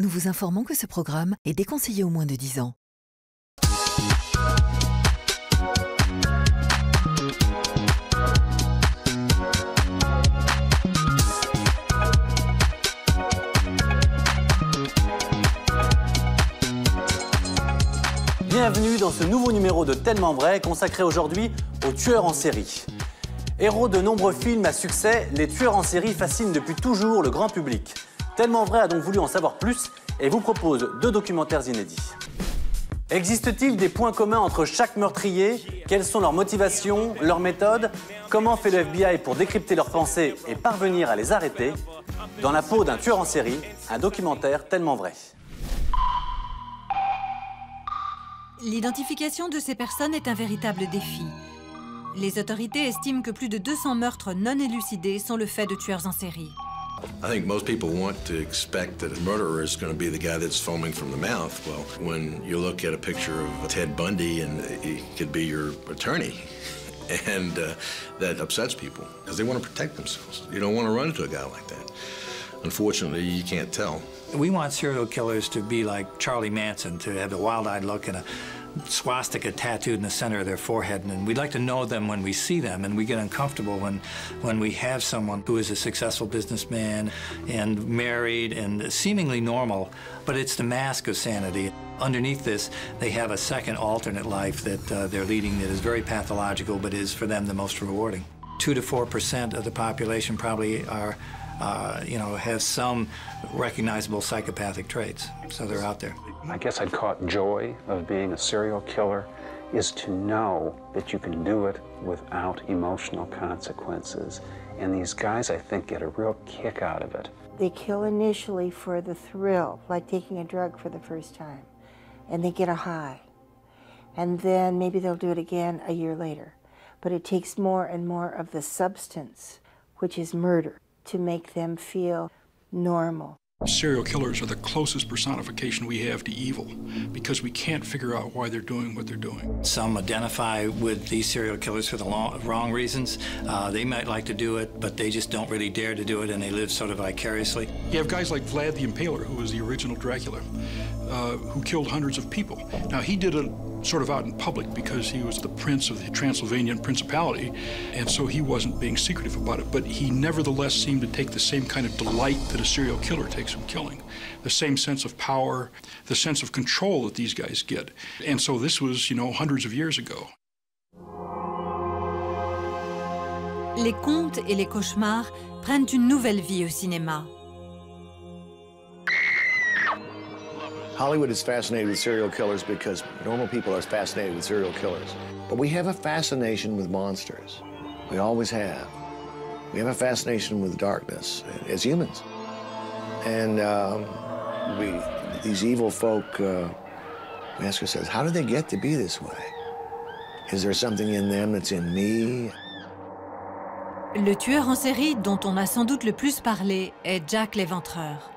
nous vous informons que ce programme est déconseillé aux moins de 10 ans. Bienvenue dans ce nouveau numéro de Tellement Vrai, consacré aujourd'hui aux tueurs en série. Héros de nombreux films à succès, les tueurs en série fascinent depuis toujours le grand public. Tellement Vrai a donc voulu en savoir plus et vous propose 2 documentaires inédits. Existe-t-il des points communs entre chaque meurtrier? Quelles sont leurs motivations, leurs méthodes? Comment fait le FBI pour décrypter leurs pensées et parvenir à les arrêter? Dans la peau d'un tueur en série, un documentaire Tellement Vrai. L'identification de ces personnes est un véritable défi. Les autorités estiment que plus de 200 meurtres non élucidés sont le fait de tueurs en série. I think most people want to expect that a murderer is going to be the guy that's foaming from the mouth. Well, when you look at a picture of Ted Bundy and he could be your attorney, and that upsets people because they want to protect themselves. You don't want to run into a guy like that. Unfortunately, you can't tell. We want serial killers to be like Charlie Manson, to have a wild-eyed look and a swastika tattooed in the center of their forehead. And we'd like to know them when we see them, and we get uncomfortable when we have someone who is a successful businessman and married and seemingly normal, but it's the mask of sanity. Underneath this, they have a second alternate life that they're leading that is very pathological, but is for them the most rewarding. 2 to 4% of the population probably are have some recognizable psychopathic traits, so they're out there. I guess I'd call it joy of being a serial killer, is to know that you can do it without emotional consequences. And these guys, I think, get a real kick out of it. They kill initially for the thrill, like taking a drug for the first time, and they get a high. And then maybe they'll do it again a year later. But it takes more and more of the substance, which is murder, to make them feel normal. Serial killers are the closest personification we have to evil because we can't figure out why they're doing what they're doing. Some identify with these serial killers for the wrong reasons. They might like to do it, but they just don't really dare to do it, and they live sort of vicariously. You have guys like Vlad the Impaler, who was the original Dracula, who killed hundreds of people. Now, he did it sort of out in public because he was the prince of the Transylvanian Principality, and so he wasn't being secretive about it, but he nevertheless seemed to take the same kind of delight that a serial killer takes from killing, the same sense of power, the sense of control that these guys get. And so this was, hundreds of years ago. Les contes et les cauchemars prennent une nouvelle vie au cinéma. Hollywood is fascinated with serial killers because normal people are fascinated with serial killers. But we have a fascination with monsters. We always have. We have a fascination with darkness as humans. And these evil folk, we ask ourselves, how do they get to be this way? Is there something in them that's in me? Le tueur en série dont on a sans doute le plus parlé est Jack l'Éventreur.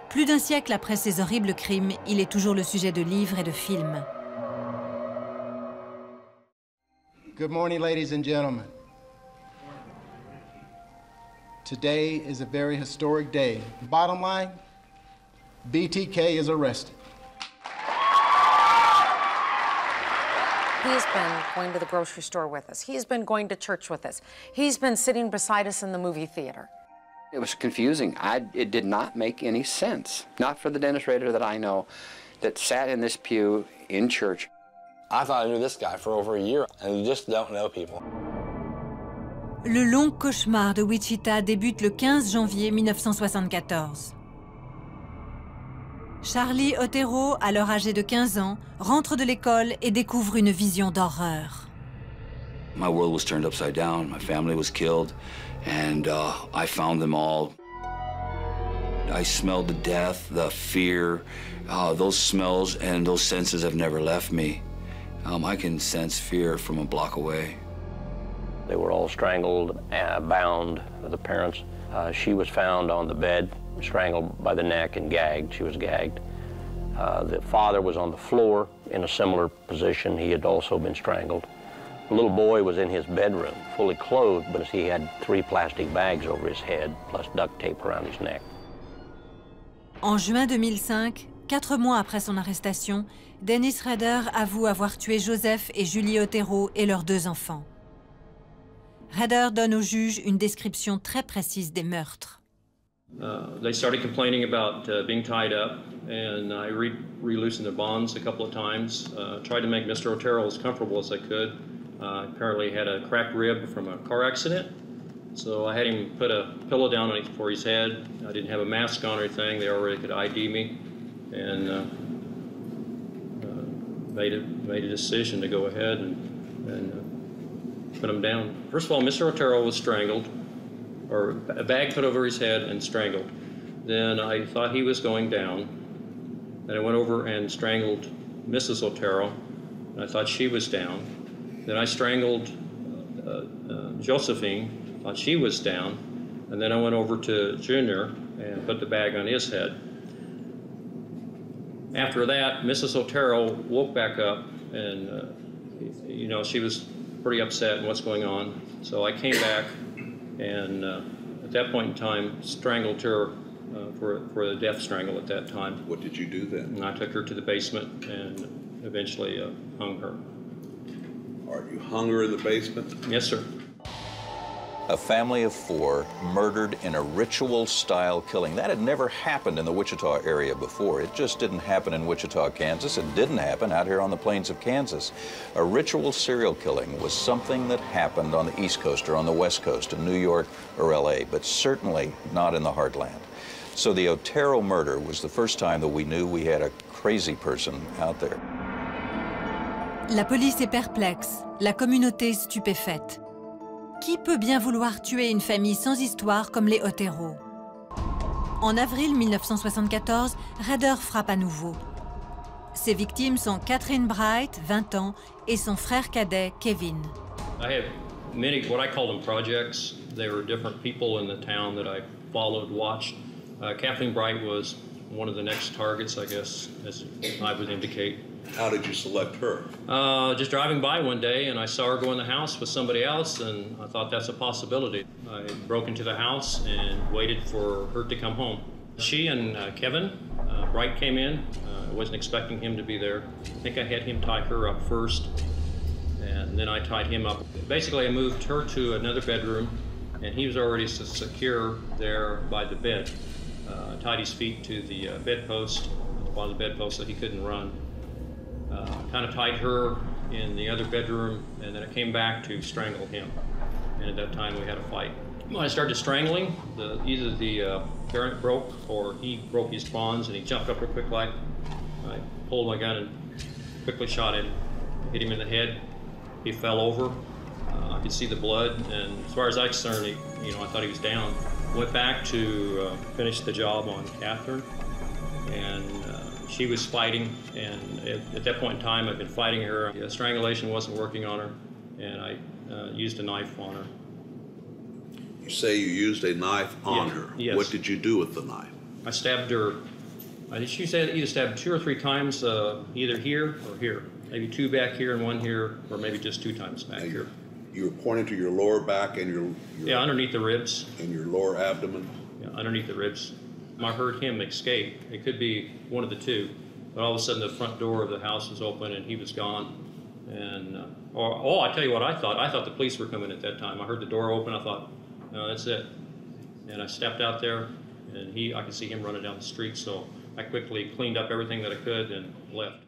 Plus d'un siècle après ces horribles crimes, il est toujours le sujet de livres et de films. Good morning, ladies and gentlemen. Today is a very historic day. Bottom line, BTK is arrested. He's been going to the grocery store with us. He's been going to church with us. He's been sitting beside us in the movie theater. It was confusing. It did not make any sense. Not for the Dennis Rader that I know that sat in this pew in church. I thought I knew this guy for over a year, and you just don't know people. Le long cauchemar de Wichita débute le 15 janvier 1974. Charlie Otero, alors âgé de 15 ans, rentre de l'école et découvre une vision d'horreur. My world was turned upside down. My family was killed, and I found them all. I smelled the death, the fear, those smells and those senses have never left me. I can sense fear from a block away. They were all strangled, bound, the parents. She was found on the bed, strangled by the neck and gagged. She was gagged. The father was on the floor in a similar position. He had also been strangled. The little boy was in his bedroom, fully clothed, but he had 3 plastic bags over his head, plus duct tape around his neck. En juin 2005, 4 mois après son arrestation, Dennis Rader avoue avoir tué Joseph et Julie Otero et leurs 2 enfants. Rader donne au juge une description très précise des meurtres. They started complaining about being tied up, and I re-loosened the bonds a couple of times. Tried to make Mr. Otero as comfortable as I could. Apparently had a cracked rib from a car accident, so I had him put a pillow down for his head. I didn't have a mask on or anything. They already could ID me, and made a decision to go ahead and put him down. First of all, Mr. Otero was strangled, or a bag put over his head and strangled. Then I thought he was going down. Then I went over and strangled Mrs. Otero, and I thought she was down. Then I strangled Josephine, thought she was down. And then I went over to Junior and put the bag on his head. After that, Mrs. Otero woke back up, and you know, she was pretty upset and what's going on. So I came back and at that point in time strangled her for a death strangle at that time. What did you do then? And I took her to the basement and eventually hung her. All right, you hung her in the basement? Yes, sir. A family of 4 murdered in a ritual-style killing. That had never happened in the Wichita area before. It just didn't happen in Wichita, Kansas. It didn't happen out here on the plains of Kansas. A ritual serial killing was something that happened on the East Coast or on the West Coast in New York or LA, but certainly not in the heartland. So the Otero murder was the first time that we knew we had a crazy person out there. La police est perplexe, la communauté stupéfaite. Qui peut bien vouloir tuer une famille sans histoire comme les Otero? En avril 1974, Rader frappe à nouveau. Ses victimes sont Catherine Bright, 20 ans, et son frère cadet, Kevin. I have many, what I call them projects. They were different people in the town that I followed, watched. Kathleen Bright was one of the next targets, I guess, as I would indicate. How did you select her? Just driving by one day, and I saw her go in the house with somebody else, and I thought that's a possibility. I broke into the house and waited for her to come home. She and Kevin Bright came in. I wasn't expecting him to be there. I think I had him tie her up first, and then I tied him up. Basically, I moved her to another bedroom, and he was already secure there by the bed. I tied his feet to the bedpost, at the bottom of the bedpost, so he couldn't run. Kind of tied her in the other bedroom, and then I came back to strangle him. And at that time, we had a fight. When I started strangling, either the parent broke or he broke his bonds, and he jumped up real quick like. I pulled my gun and quickly shot him, hit him in the head. He fell over. I could see the blood, and as far as I'm concerned, I thought he was down. Went back to finish the job on Catherine, and she was fighting, and at that point in time, I'd been fighting her. The strangulation wasn't working on her, and I used a knife on her. You say you used a knife on her. Yes. What did you do with the knife? I stabbed her. She said either stabbed 2 or 3 times, either here or here. Maybe 2 back here and 1 here, or maybe just 2 times back here. You were pointing to your lower back and your yeah, underneath the ribs. And your lower abdomen? Yeah, underneath the ribs. I heard him escape. It could be one of the 2. But all of a sudden, the front door of the house was open, and he was gone. And I tell you what I thought. I thought the police were coming at that time. I heard the door open. I thought, no, that's it. And I stepped out there, and I could see him running down the street. So I quickly cleaned up everything that I could and left.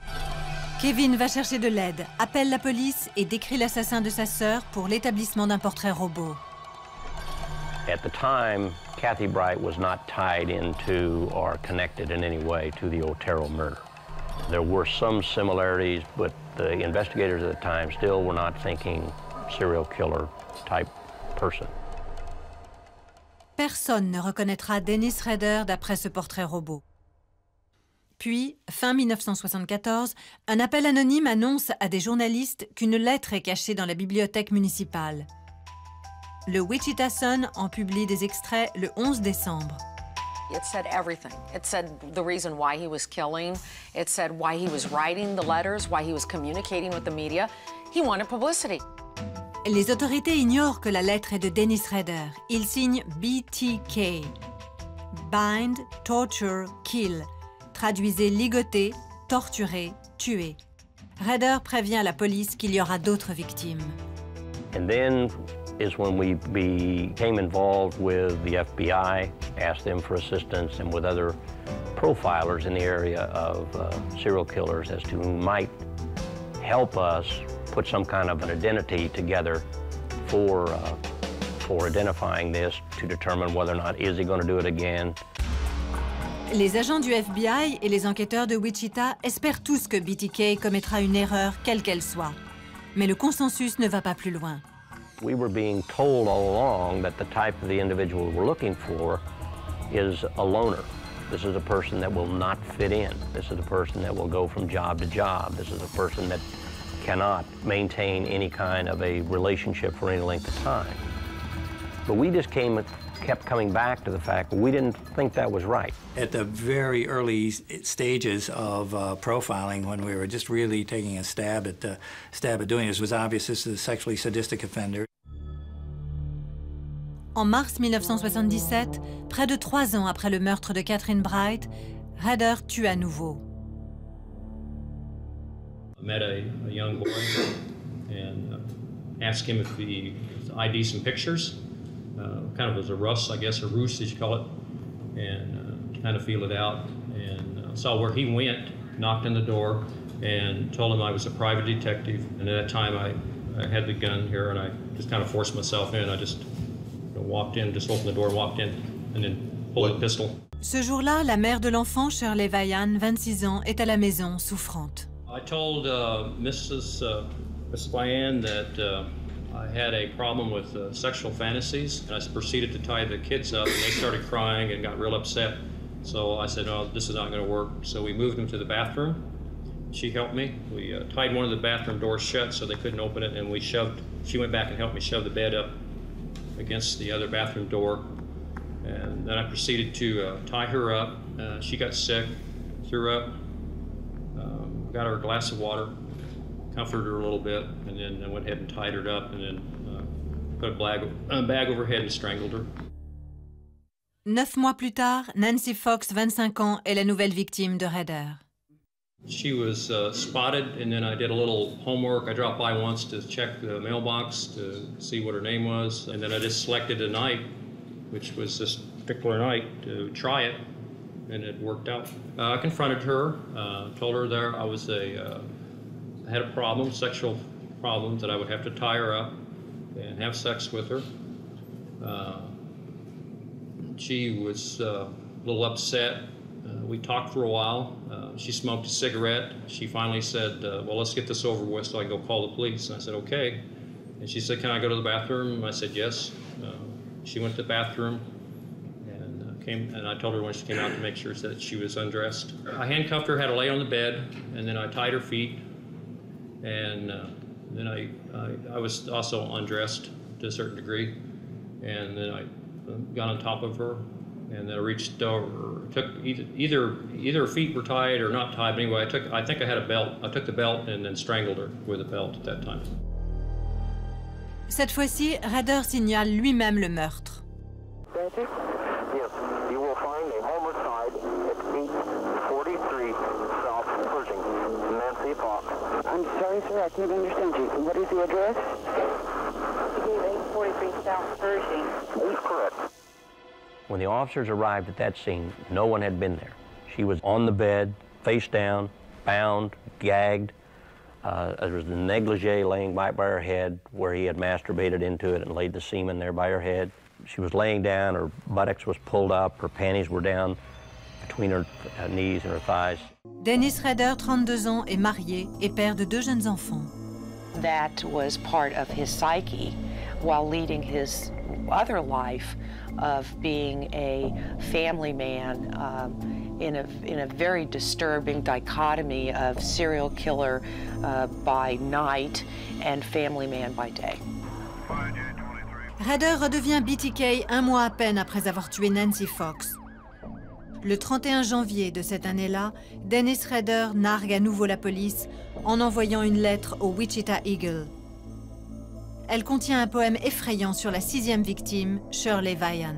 Kevin va chercher de l'aide, appelle la police et décrit l'assassin de sa sœur pour l'établissement d'un portrait robot. At the time, Kathy Bright was not tied into or connected in any way to the Otero murder. There were some similarities, but the investigators at the time still were not thinking serial killer type person. Personne ne reconnaîtra Dennis Rader d'après ce portrait robot. Puis, fin 1974, un appel anonyme annonce à des journalistes qu'une lettre est cachée dans la bibliothèque municipale. Le Wichita Sun en publie des extraits le 11 décembre. It said everything. It said the reason why he was killing. It said why he was writing the letters, why he was communicating with the media. He wanted publicity. Les autorités ignorent que la lettre est de Dennis Rader. Il signe BTK. Bind, torture, kill. Traduisez ligoter, torturer, tuer. Rader prévient la police qu'il y aura d'autres victimes. And then is when we became involved with the FBI, asked them for assistance, and with other profilers in the area of serial killers as to who might help us put some kind of an identity together for identifying this, to determine whether or not is he going to do it again. Les agents du FBI et les enquêteurs de Wichita espèrent tous que BTK commettra une erreur, quelle qu'elle soit. Mais le consensus ne va pas plus loin. We were being told all along that the type of the individual we're looking for is a loner. This is a person that will not fit in. This is a person that will go from job to job. This is a person that cannot maintain any kind of a relationship for any length of time. But we just kept coming back to the fact that we didn't think that was right. At the very early stages of profiling, when we were just really taking a stab at doing this, it was obvious this is a sexually sadistic offender. En mars 1977, près de 3 ans après le meurtre de Catherine Bright, Rader tue à nouveau. I met a young boy and asked him if he ID some pictures. Kind of as a ruse, I guess, a ruse as you call it, and kind of feel it out. And saw where he went, knocked on the door, and told him I was a private detective. And at that time, I had the gun here, and I just kind of forced myself in. I just walked in, just opened the door, walked in, and then pulled the pistol. Ce jour-là, la mère de l'enfant, Shirley Vayan, 26 ans, est à la maison, souffrante. I told Miss Vayan that I had a problem with sexual fantasies, and I proceeded to tie the kids up, and they started crying and got real upset. So I said, "Oh, this is not going to work." So we moved them to the bathroom. She helped me. We tied one of the bathroom doors shut so they couldn't open it, and she went back and helped me shove the bed up against the other bathroom door. And then I proceeded to tie her up. She got sick, threw up, got her a glass of water, comforted her a little bit, and then I went ahead and tied her up, and then put a bag over her head and strangled her. 9 mois plus tard, Nancy Fox, 25 ans, est la nouvelle victime de Rader. She was spotted, and then I did a little homework. I dropped by once to check the mailbox to see what her name was, and then I just selected a night, which was this particular night, to try it, and it worked out. I confronted her, told her there I had a problem, sexual problem, that I would have to tie her up and have sex with her. She was a little upset. We talked for a while. She smoked a cigarette. She finally said, well, let's get this over with so I can go call the police. And I said, okay. And she said, can I go to the bathroom? I said, yes. She went to the bathroom and I told her when she came out to make sure that she was undressed. I handcuffed her, had her lay on the bed, and then I tied her feet. And then I was also undressed to a certain degree. And then I got on top of her, and then I reached over, took either her feet were tied or not tied, but anyway, I think I had a belt. I took the belt and then strangled her with a belt at that time. Cette fois-ci, Rader signale lui-même le meurtre. Yes, you will find a homicide at 843 South Pershing. Nancy Fox. I'm sorry, sir, I can't understand you. What is the address? 843 South Pershing. That's correct. When the officers arrived at that scene, no one had been there. She was on the bed, face down, bound, gagged. There was the negligee laying right by her head where he had masturbated into it and laid the semen there by her head. She was laying down, her buttocks was pulled up, her panties were down between her knees and her thighs. Dennis Rader, 32 ans, est marié et père de 2 jeunes enfants. That was part of his psyche while leading his other life of being a family man in a very disturbing dichotomy of serial killer by night and family man by day. Rader redevient BTK 1 mois à peine après avoir tué Nancy Fox. Le 31 janvier de cette année-là, Dennis Rader nargue à nouveau la police en envoyant une lettre au Wichita Eagle. Elle contient un poème effrayant sur la 6e victime, Shirley Vayan.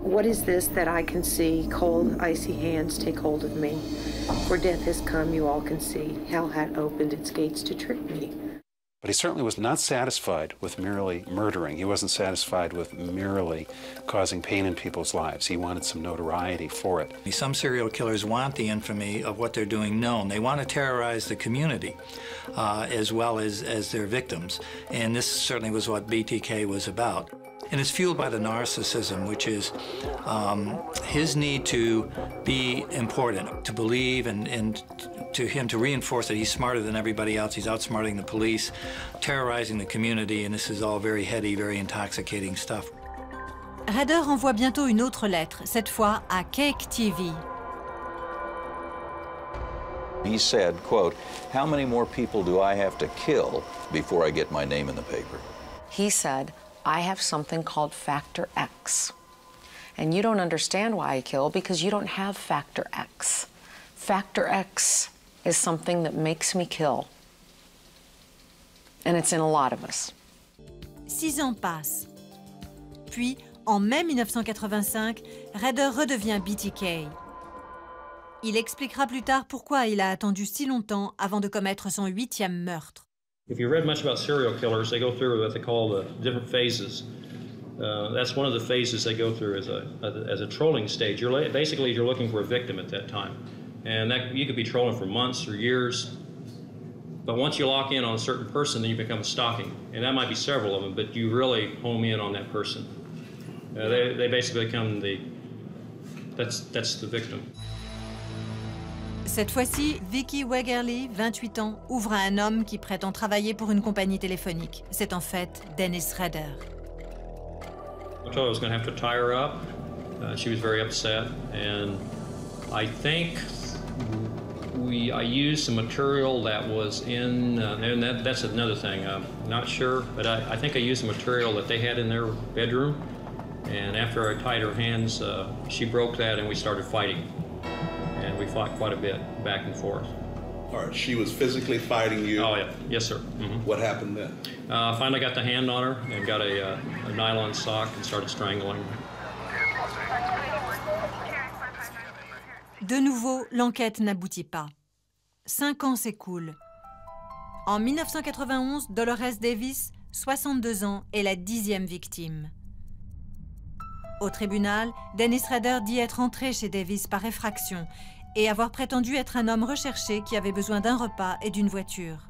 What is this that I can see? Cold, icy hands take hold of me. For death has come, you all can see. Hell hath opened its gates to trick me. But he certainly was not satisfied with merely murdering. He wasn't satisfied with merely causing pain in people's lives. He wanted some notoriety for it. Some serial killers want the infamy of what they're doing known. They want to terrorize the community as well as their victims. And this certainly was what BTK was about. And it's fueled by the narcissism, which is his need to be important, to believe, and to him to reinforce that he's smarter than everybody else. He's outsmarting the police, terrorizing the community, and this is all very heady, very intoxicating stuff. Rader envoie bientôt une autre lettre, cette fois à Cake TV. He said, quote, "How many more people do I have to kill before I get my name in the paper?" He said, I have something called Factor X. And you don't understand why I kill because you don't have Factor X. Factor X is something that makes me kill. And it's in a lot of us. 6 ans passent. Puis, en mai 1985, Rader redevient BTK. Il expliquera plus tard pourquoi il a attendu si longtemps avant de commettre son 8e meurtre. If you read much about serial killers, they go through what they call the different phases. That's one of the phases they go through as a trolling stage. Basically, you're looking for a victim at that time. And that, you could be trolling for months or years. But once you lock in on a certain person, then you become stalking. And that might be several of them, but you really home in on that person. They basically become that's the victim. Cette fois-ci, Vicky Wegerle, 28 ans, ouvre à un homme qui prétend travailler pour une compagnie téléphonique. C'est en fait Dennis Rader. I told her I was going to have to tie her up. She was very upset, and I think I used some material that was in, and that's another thing. I'm not sure, but I think I used the material that they had in their bedroom. And after I tied her hands, she broke that, and we started fighting. And we fought quite a bit, back and forth. All right, she was physically fighting you? Oh, yeah. Yes, sir. Mm-hmm. What happened then? Finally got the hand on her and got a nylon sock and started strangling. De nouveau, l'enquête n'aboutit pas. 5 ans s'écoulent. En 1991, Dolores Davis, 62 ans, est la 10e victime. Au tribunal, Dennis Rader dit être entré chez Davis par effraction et avoir prétendu être un homme recherché qui avait besoin d'un repas et d'une voiture.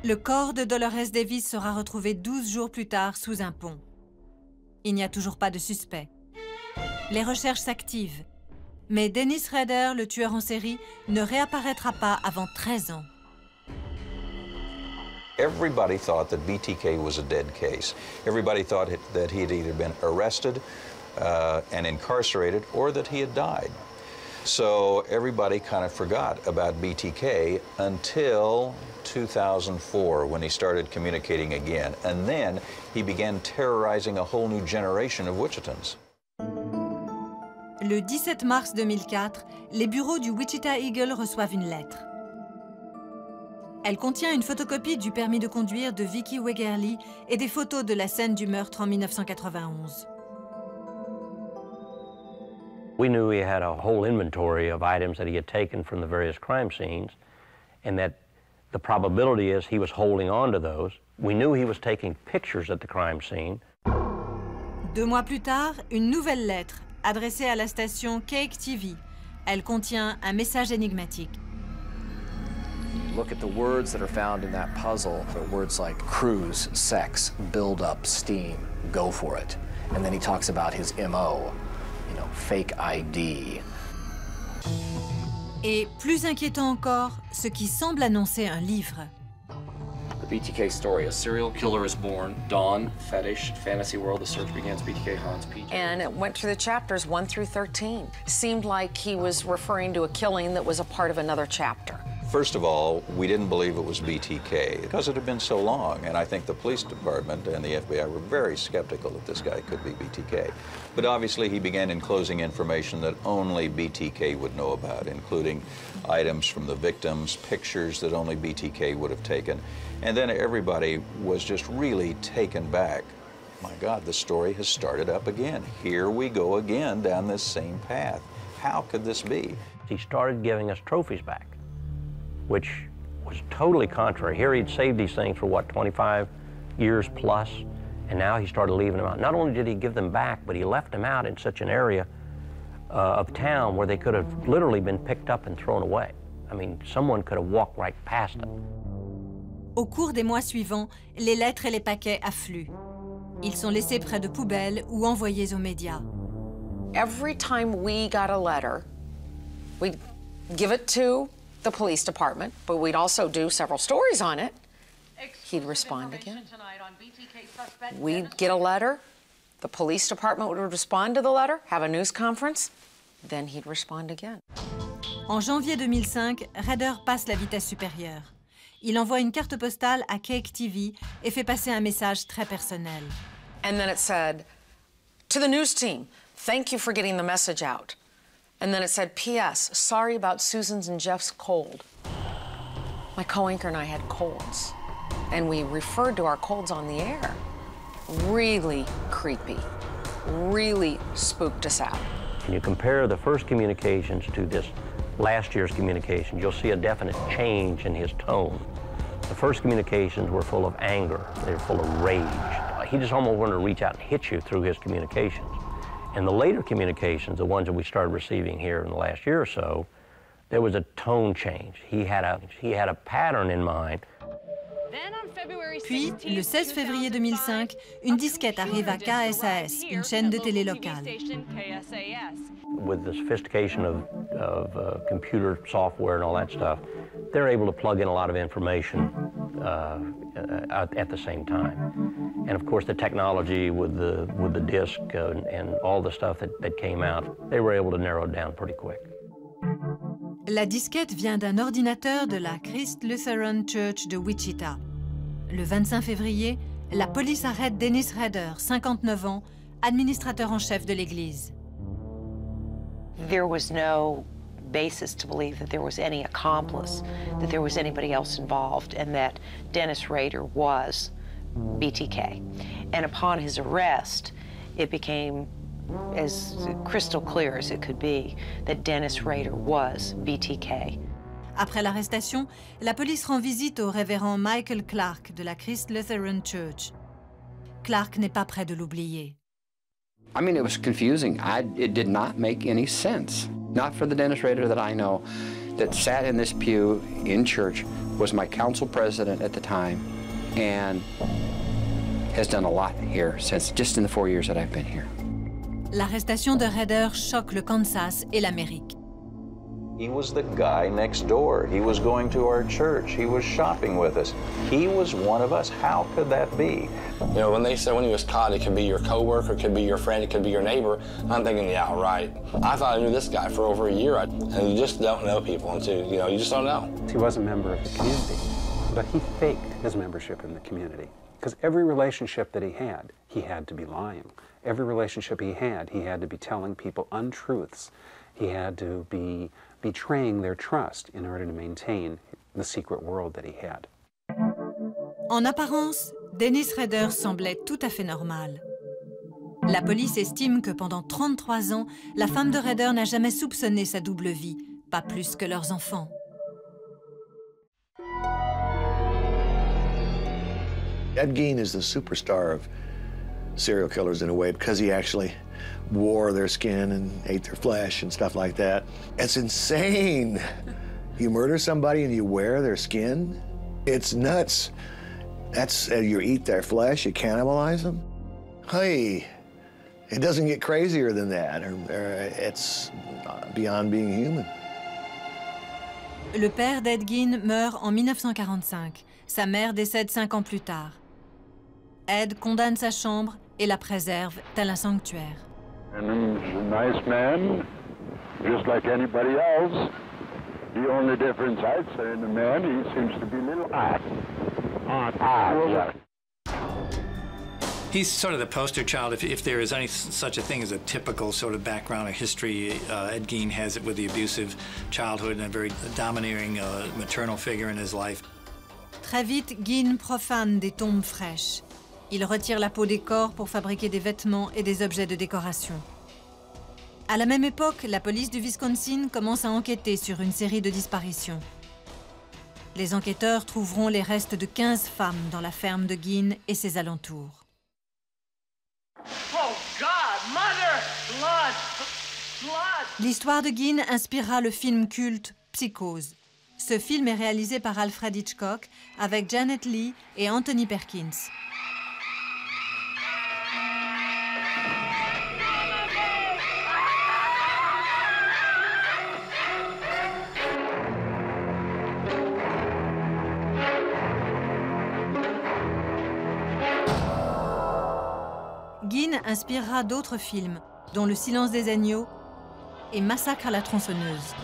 Le corps de Dolores Davis sera retrouvé 12 jours plus tard sous un pont. Il n'y a toujours pas de suspect. Les recherches s'activent, mais Dennis Rader, le tueur en série, ne réapparaîtra pas avant 13 ans. Everybody thought that BTK was a dead case. Everybody thought that he had either been arrested and incarcerated or that he had died. So everybody kind of forgot about BTK until 2004 when he started communicating again. And then he began terrorizing a whole new generation of Wichitans. Le 17 mars 2004, les bureaux du Wichita Eagle reçoivent une lettre. Elle contient une photocopie du permis de conduire de Vicky Wegerle et des photos de la scène du meurtre en 1991. We knew he had a whole inventory of items that he had taken from the various crime scenes, and that the probability is he was holding on to those. We knew he was taking pictures at the crime scene. 2 mois plus tard, une nouvelle lettre adressée à la station Cake TV. Elle contient un message énigmatique. Look at the words that are found in that puzzle. The words like cruise, sex, build up, steam, go for it. And then he talks about his MO, you know, fake ID. Et plus inquiétant encore, ce qui semble annoncer un livre. The BTK story, a serial killer is born, dawn, fetish, fantasy world, the search begins, BTK haunts PJ. And it went through the chapters 1 through 13. Seemed like he was referring to a killing that was a part of another chapter. First of all, we didn't believe it was BTK because it had been so long, and I think the police department and the FBI were very skeptical that this guy could be BTK. But obviously he began enclosing information that only BTK would know about, including items from the victims, pictures that only BTK would have taken. And then everybody was just really taken back My God, the story has started up again. Here we go again down this same path. How could this be? He started giving us trophies back, which was totally contrary. Here he'd saved these things for, what, 25 years plus, and now he started leaving them out. Not only did he give them back, but he left them out in such an area of town where they could have literally been picked up and thrown away. I mean, someone could have walked right past them. Au cours des mois suivants, les lettres et les paquets affluent. Ils sont laissés près de poubelles ou envoyés aux médias. Every time we got a letter, we'd give it to the police department, but we'd also do several stories on it. He'd respond again. We'd get a letter, the police department would respond to the letter, have a news conference, then he'd respond again. En janvier 2005, Rader passe la vitesse supérieure. Il envoie une carte postale à Cake TV et fait passer un message très personnel. And then it said, to the news team, thank you for getting the message out. And then it said, P.S., sorry about Susan's and Jeff's cold. My co-anchor and I had colds, and we referred to our colds on the air. Really creepy, really spooked us out. When you compare the first communications to this last year's communications, you'll see a definite change in his tone. The first communications were full of anger. They were full of rage. He just almost wanted to reach out and hit you through his communications. And the later communications, the ones that we started receiving here in the last year or so, there was a tone change. He had a pattern in mind. Puis, le 16 février 2005, une disquette arrive à KSAS, une chaîne de télé locale. With the sophistication of computer software and all that stuff, they're able to plug in a lot of information at the same time. And of course, the technology with the disc and all the stuff that came out, they were able to narrow it down pretty quick. La disquette vient d'un ordinateur de la Christ Lutheran Church de Wichita. Le 25 février, la police arrête Dennis Rader, 59 ans, administrateur en chef de l'église. There was no basis to believe that there was any accomplice, that there was anybody else involved, and that Dennis Rader was BTK. And upon his arrest, it became as crystal clear as it could be that Dennis Rader was BTK. Après l'arrestation, la police rend visite au révérend Michael Clark de la Christ Lutheran Church. Clark n'est pas près de l'oublier. I mean, it was confusing. It did not make any sense. Not for the Dennis Rader that I know that sat in this pew in church, was my council president at the time, and has done a lot here since, just in the 4 years that I've been here. L'arrestation de Rader choque le Kansas et l'Amérique. He was the guy next door. He was going to our church. He was shopping with us. He was one of us. How could that be? You know, when they said when he was caught, it could be your coworker, it could be your friend, it could be your neighbor, I'm thinking, yeah, right. I thought I knew this guy for over a year, and you just don't know people until, you know, you just don't know. He was a member of the community, but he faked his membership in the community. Because every relationship that he had to be lying. Every relationship he had to be telling people untruths. He had to be betraying their trust in order to maintain the secret world that he had. En apparence, Dennis Rader semblait tout à fait normal. La police estime que pendant 33 ans, la femme de Rader n'a jamais soupçonné sa double vie, pas plus que leurs enfants. Ed Gein is the superstar of serial killers in a way because he actually wore their skin and ate their flesh and stuff like that. It's insane. You murder somebody and you wear their skin? It's nuts. That's, you eat their flesh, you cannibalize them? Hey, it doesn't get crazier than that. It's beyond being human. Le père d'Ed Gein meurt en 1945. Sa mère décède 5 ans plus tard. Ed condamne sa chambre et la préserve tel un sanctuaire. And he's a nice man, just like anybody else. The only difference I'd say in the man, he seems to be a little odd. Yeah. He's sort of the poster child, if there is any such a thing as a typical sort of background or history. Ed Gein has it with the abusive childhood and a very domineering maternal figure in his life. Très vite, Gein profane des tombes fraîches. Il retire la peau des corps pour fabriquer des vêtements et des objets de décoration. À la même époque, la police du Wisconsin commence à enquêter sur une série de disparitions. Les enquêteurs trouveront les restes de 15 femmes dans la ferme de Gein et ses alentours. Oh God, mother! Blood! Blood! L'histoire de Gein inspirera le film culte Psychose. Ce film est réalisé par Alfred Hitchcock avec Janet Leigh et Anthony Perkins. Gein inspirera d'autres films, dont Le silence des agneaux et Massacre à la tronçonneuse.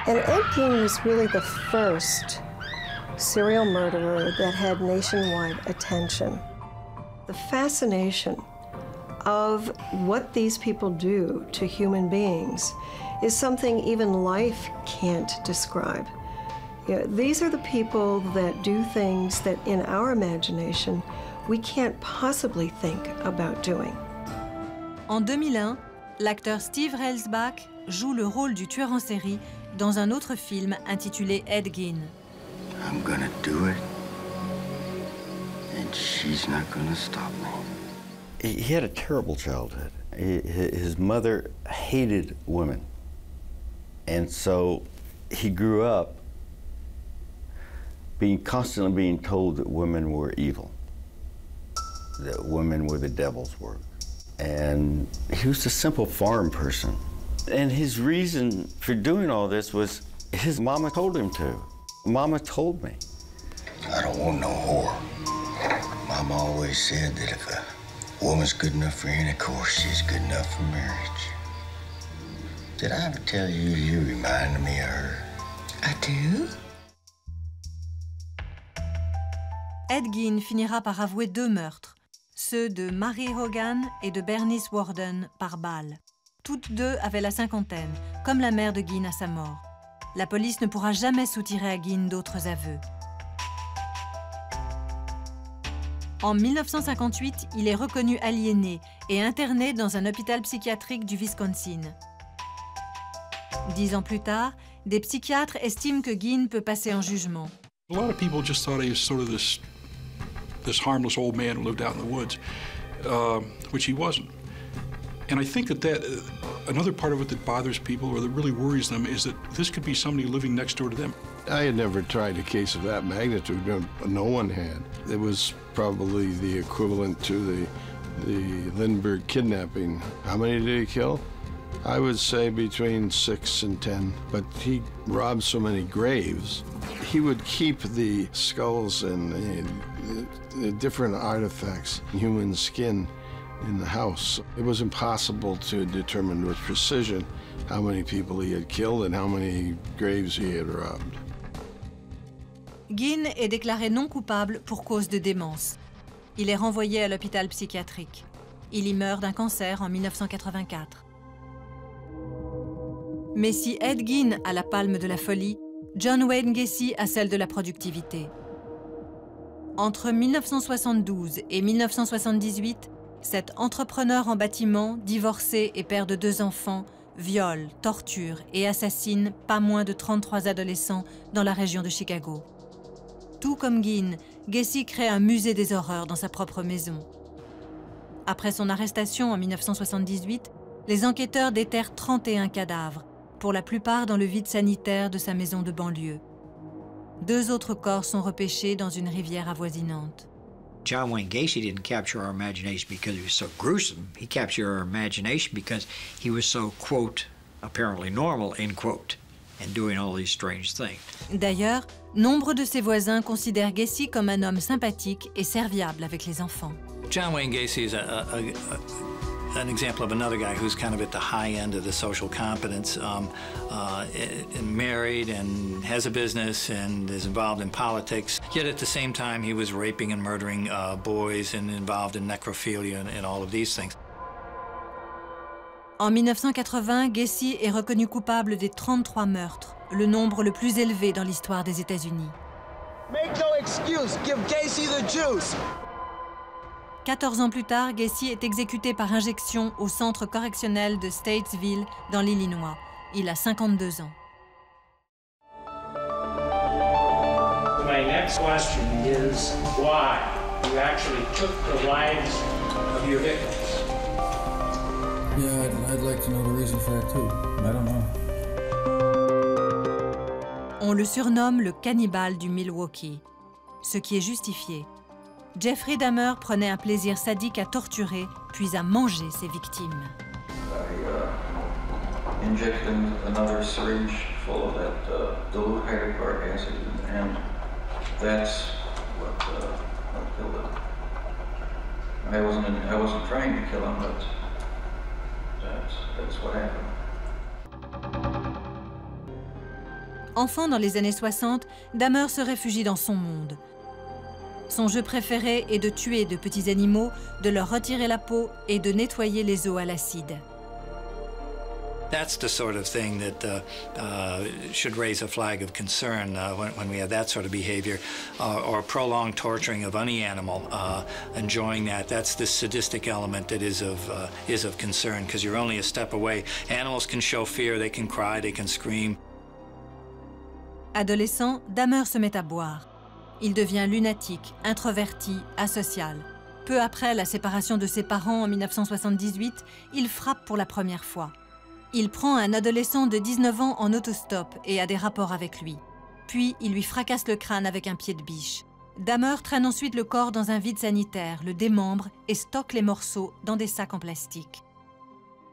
And Ed Gein was really the first serial murderer that had nationwide attention. The fascination of what these people do to human beings is something even life can't describe. You know, these are the people that do things that in our imagination we can't possibly think about doing. En 2001, l'acteur Steve Railsback joue le rôle du tueur en série dans un autre film intitulé Ed Gein. I'm gonna do it, and she's not gonna stop me. He had a terrible childhood. His mother hated women, and so he grew up constantly being told that women were evil, that women were the devil's work. And he was a simple farm person. And his reason for doing all this was his mama told him to. Mama told me. I don't want no whore. Mama always said that if a woman's good enough for intercourse, she's good enough for marriage. Did I ever tell you you reminded me of her? I do. Ed Gein finira par avouer 2 meurtres, ceux de Mary Hogan et de Bernice Worden par balle. Toutes 2 avaient la cinquantaine, comme la mère de Gein à sa mort. La police ne pourra jamais soutirer à Gein d'autres aveux. En 1958, il est reconnu aliéné et interné dans un hôpital psychiatrique du Wisconsin. 10 ans plus tard, des psychiatres estiment que Gein peut passer en jugement. A lot of people just thought he was sort of this harmless old man who lived out in the woods, which he wasn't. And I think that another part of it that bothers people or that really worries them is that this could be somebody living next door to them. I had never tried a case of that magnitude. No one had. It was probably the equivalent to the Lindbergh kidnapping. How many did he kill? I would say between 6 and 10, but he robbed so many graves. He would keep the skulls and the different artifacts, human skin, in the house. It was impossible to determine with precision how many people he had killed and how many graves he had robbed. Gein est déclaré non coupable pour cause de démence. Il est renvoyé à l'hôpital psychiatrique. Il y meurt d'un cancer en 1984. Mais si Ed Gein a la palme de la folie, John Wayne Gacy a celle de la productivité. Entre 1972 et 1978, cet entrepreneur en bâtiment, divorcé et père de 2 enfants, viole, torture et assassine pas moins de 33 adolescents dans la région de Chicago. Tout comme Gein, Gacy crée un musée des horreurs dans sa propre maison. Après son arrestation en 1978, les enquêteurs déterrent 31 cadavres, pour la plupart dans le vide sanitaire de sa maison de banlieue. 2 autres corps sont repêchés dans une rivière avoisinante. John Wayne Gacy didn't capture our imagination because he was so gruesome. He captured our imagination because he was so, quote, apparently normal, end quote, and doing all these strange things. D'ailleurs, nombre de ses voisins considèrent Gacy comme un homme sympathique et serviable avec les enfants. John Wayne Gacy is An example of another guy who's kind of at the high end of the social competence, married and has a business and is involved in politics. Yet at the same time, he was raping and murdering boys and involved in necrophilia and all of these things. En 1980, Gacy est reconnu coupable des 33 meurtres, le nombre le plus élevé dans l'histoire des États-Unis. Make no excuse, give Gacy the juice. 14 ans plus tard, Gacy est exécuté par injection au centre correctionnel de Statesville, dans l'Illinois. Il a 52 ans. My next question is why you actually took the lives of your victims. Yeah, I'd like to know the reason for that too. I don't know. On le surnomme le cannibale du Milwaukee, ce qui est justifié. Jeffrey Dahmer prenait un plaisir sadique à torturer, puis à manger ses victimes. I injected him another syringe full of that dilute hydrochloric acid, and that's what killed him. I wasn't trying to kill him, but that's what happened. Enfant dans les années 60, Dahmer se réfugie dans son monde. Son jeu préféré est de tuer de petits animaux, de leur retirer la peau et de nettoyer les os à l'acide. That's the sort of thing that should raise a flag of concern when we have that sort of behavior, or prolonged torturing of any animal, enjoying that. That's the sadistic element that is of concern, because you're only a step away. Animals can show fear, they can cry, they can scream. Adolescent, Dahmer se met à boire. Il devient lunatique, introverti, asocial. Peu après la séparation de ses parents en 1978, il frappe pour la première fois. Il prend un adolescent de 19 ans en autostop et a des rapports avec lui. Puis, il lui fracasse le crâne avec un pied de biche. Dahmer traîne ensuite le corps dans un vide sanitaire, le démembre et stocke les morceaux dans des sacs en plastique.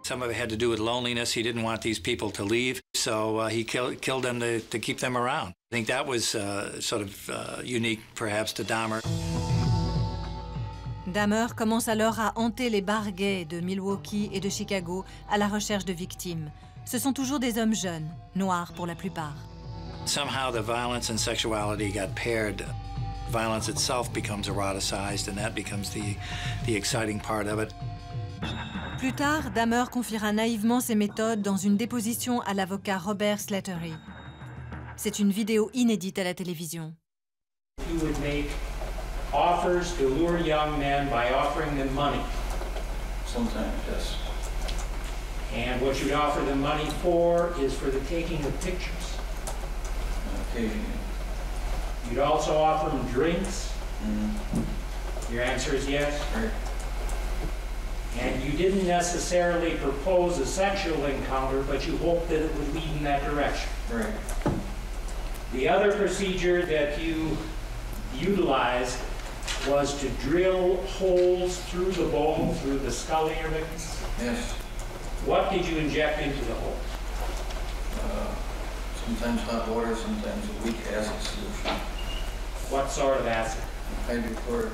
Some of it had to do with loneliness. He didn't want these people to leave, so he killed them to keep them around. I think that was sort of unique, perhaps, to Dahmer. Dahmer commence alors à hanter les bars gays de Milwaukee et de Chicago à la recherche de victimes. Ce sont toujours des hommes jeunes, noirs pour la plupart. Somehow the violence and sexuality got paired. Violence itself becomes eroticized, and that becomes the exciting part of it. Plus tard, Dahmer confiera naïvement ses méthodes dans une déposition à l'avocat Robert Slattery. C'est une vidéo inédite à la télévision. You would make offers to lure young men by offering them money. Sometimes, yes. And what you'd offer them money for is for the taking of pictures. Occasionally. You'd also offer them drinks. Mm-hmm. Your answer is yes? Right. And you didn't necessarily propose a sexual encounter, but you hoped that it would lead in that direction. Right. The other procedure that you utilized was to drill holes through the bone, through the skull of your victims? Yes. What did you inject into the hole? Sometimes hot water, sometimes a weak acid solution. What sort of acid? Hydrochloric.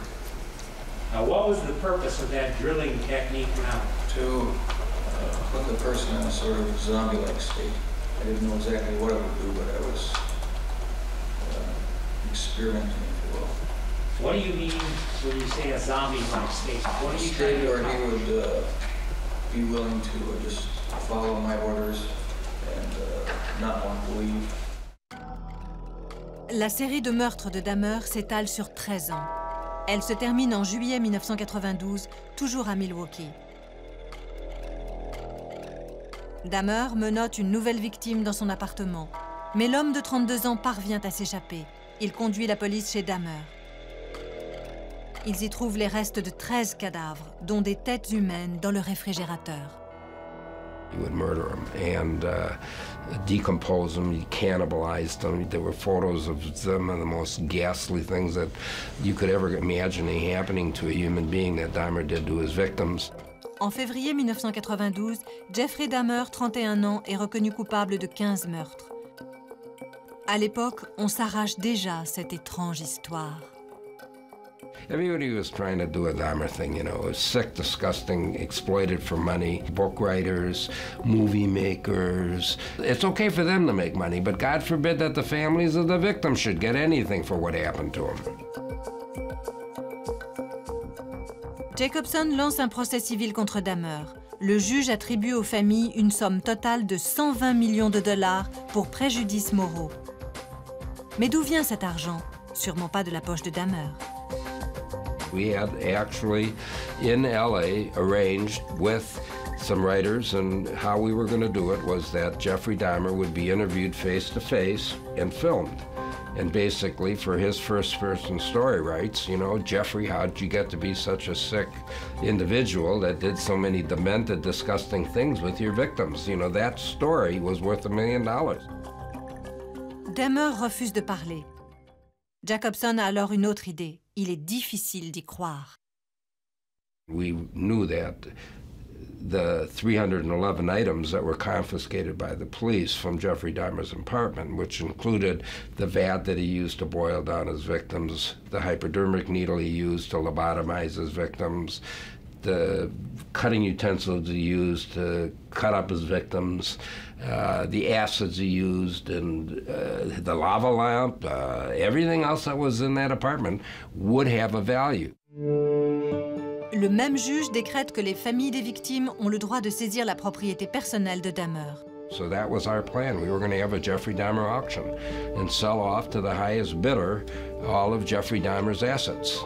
Now, what was the purpose of that drilling technique now? To put the person in a sort of zombie-like state. I didn't know exactly what it would do, but I was experimenting, if you will. What do you mean when you say a zombie-like state? What are you trying trying to where he would be willing to just follow my orders and not want to leave. La série de meurtres de Dahmer s'étale sur 13 ans. Elle se termine en juillet 1992, toujours à Milwaukee. Dahmer menotte une nouvelle victime dans son appartement. Mais l'homme de 32 ans parvient à s'échapper. Il conduit la police chez Dahmer. Ils y trouvent les restes de 13 cadavres, dont des têtes humaines dans le réfrigérateur. He would murder them and decompose them, he cannibalized them. There were photos of some of the most ghastly things that you could ever imagine happening to a human being that Dahmer did to his victims. En février 1992, Jeffrey Dahmer, 31 ans, est reconnu coupable de 15 meurtres. À l'époque, on s'arrache déjà cette étrange histoire. Everybody was trying to do a Dahmer thing, you know. It was sick, disgusting, exploited for money. Book writers, movie makers. It's okay for them to make money, but God forbid that the families of the victims should get anything for what happened to them. Jacobson lance un procès civil contre Dahmer. Le juge attribue aux familles une somme totale de 120 millions de dollars pour préjudices moraux. Mais d'où vient cet argent? Sûrement pas de la poche de Dahmer. We had actually, in LA, arranged with some writers, and how we were going to do it was that Jeffrey Dahmer would be interviewed face-to-face and filmed. And basically, for his first-person story rights, you know, Jeffrey, how'd you get to be such a sick individual that did so many demented, disgusting things with your victims? You know, that story was worth $1 million. Dahmer refuse de parler. Jacobson a alors une autre idée. Il est difficile d'y croire. We knew that the 311 items that were confiscated by the police from Jeffrey Dahmer's apartment, which included the vat that he used to boil down his victims, the hypodermic needle he used to lobotomize his victims, the cutting utensils he used to cut up his victims, the acids he used, and the lava lamp, everything else that was in that apartment would have a value. Le même juge décrète que les familles des victimes ont le droit de saisir la propriété personnelle de Dahmer. So that was our plan. We were going to have a Jeffrey Dahmer auction and sell off to the highest bidder all of Jeffrey Dahmer's assets.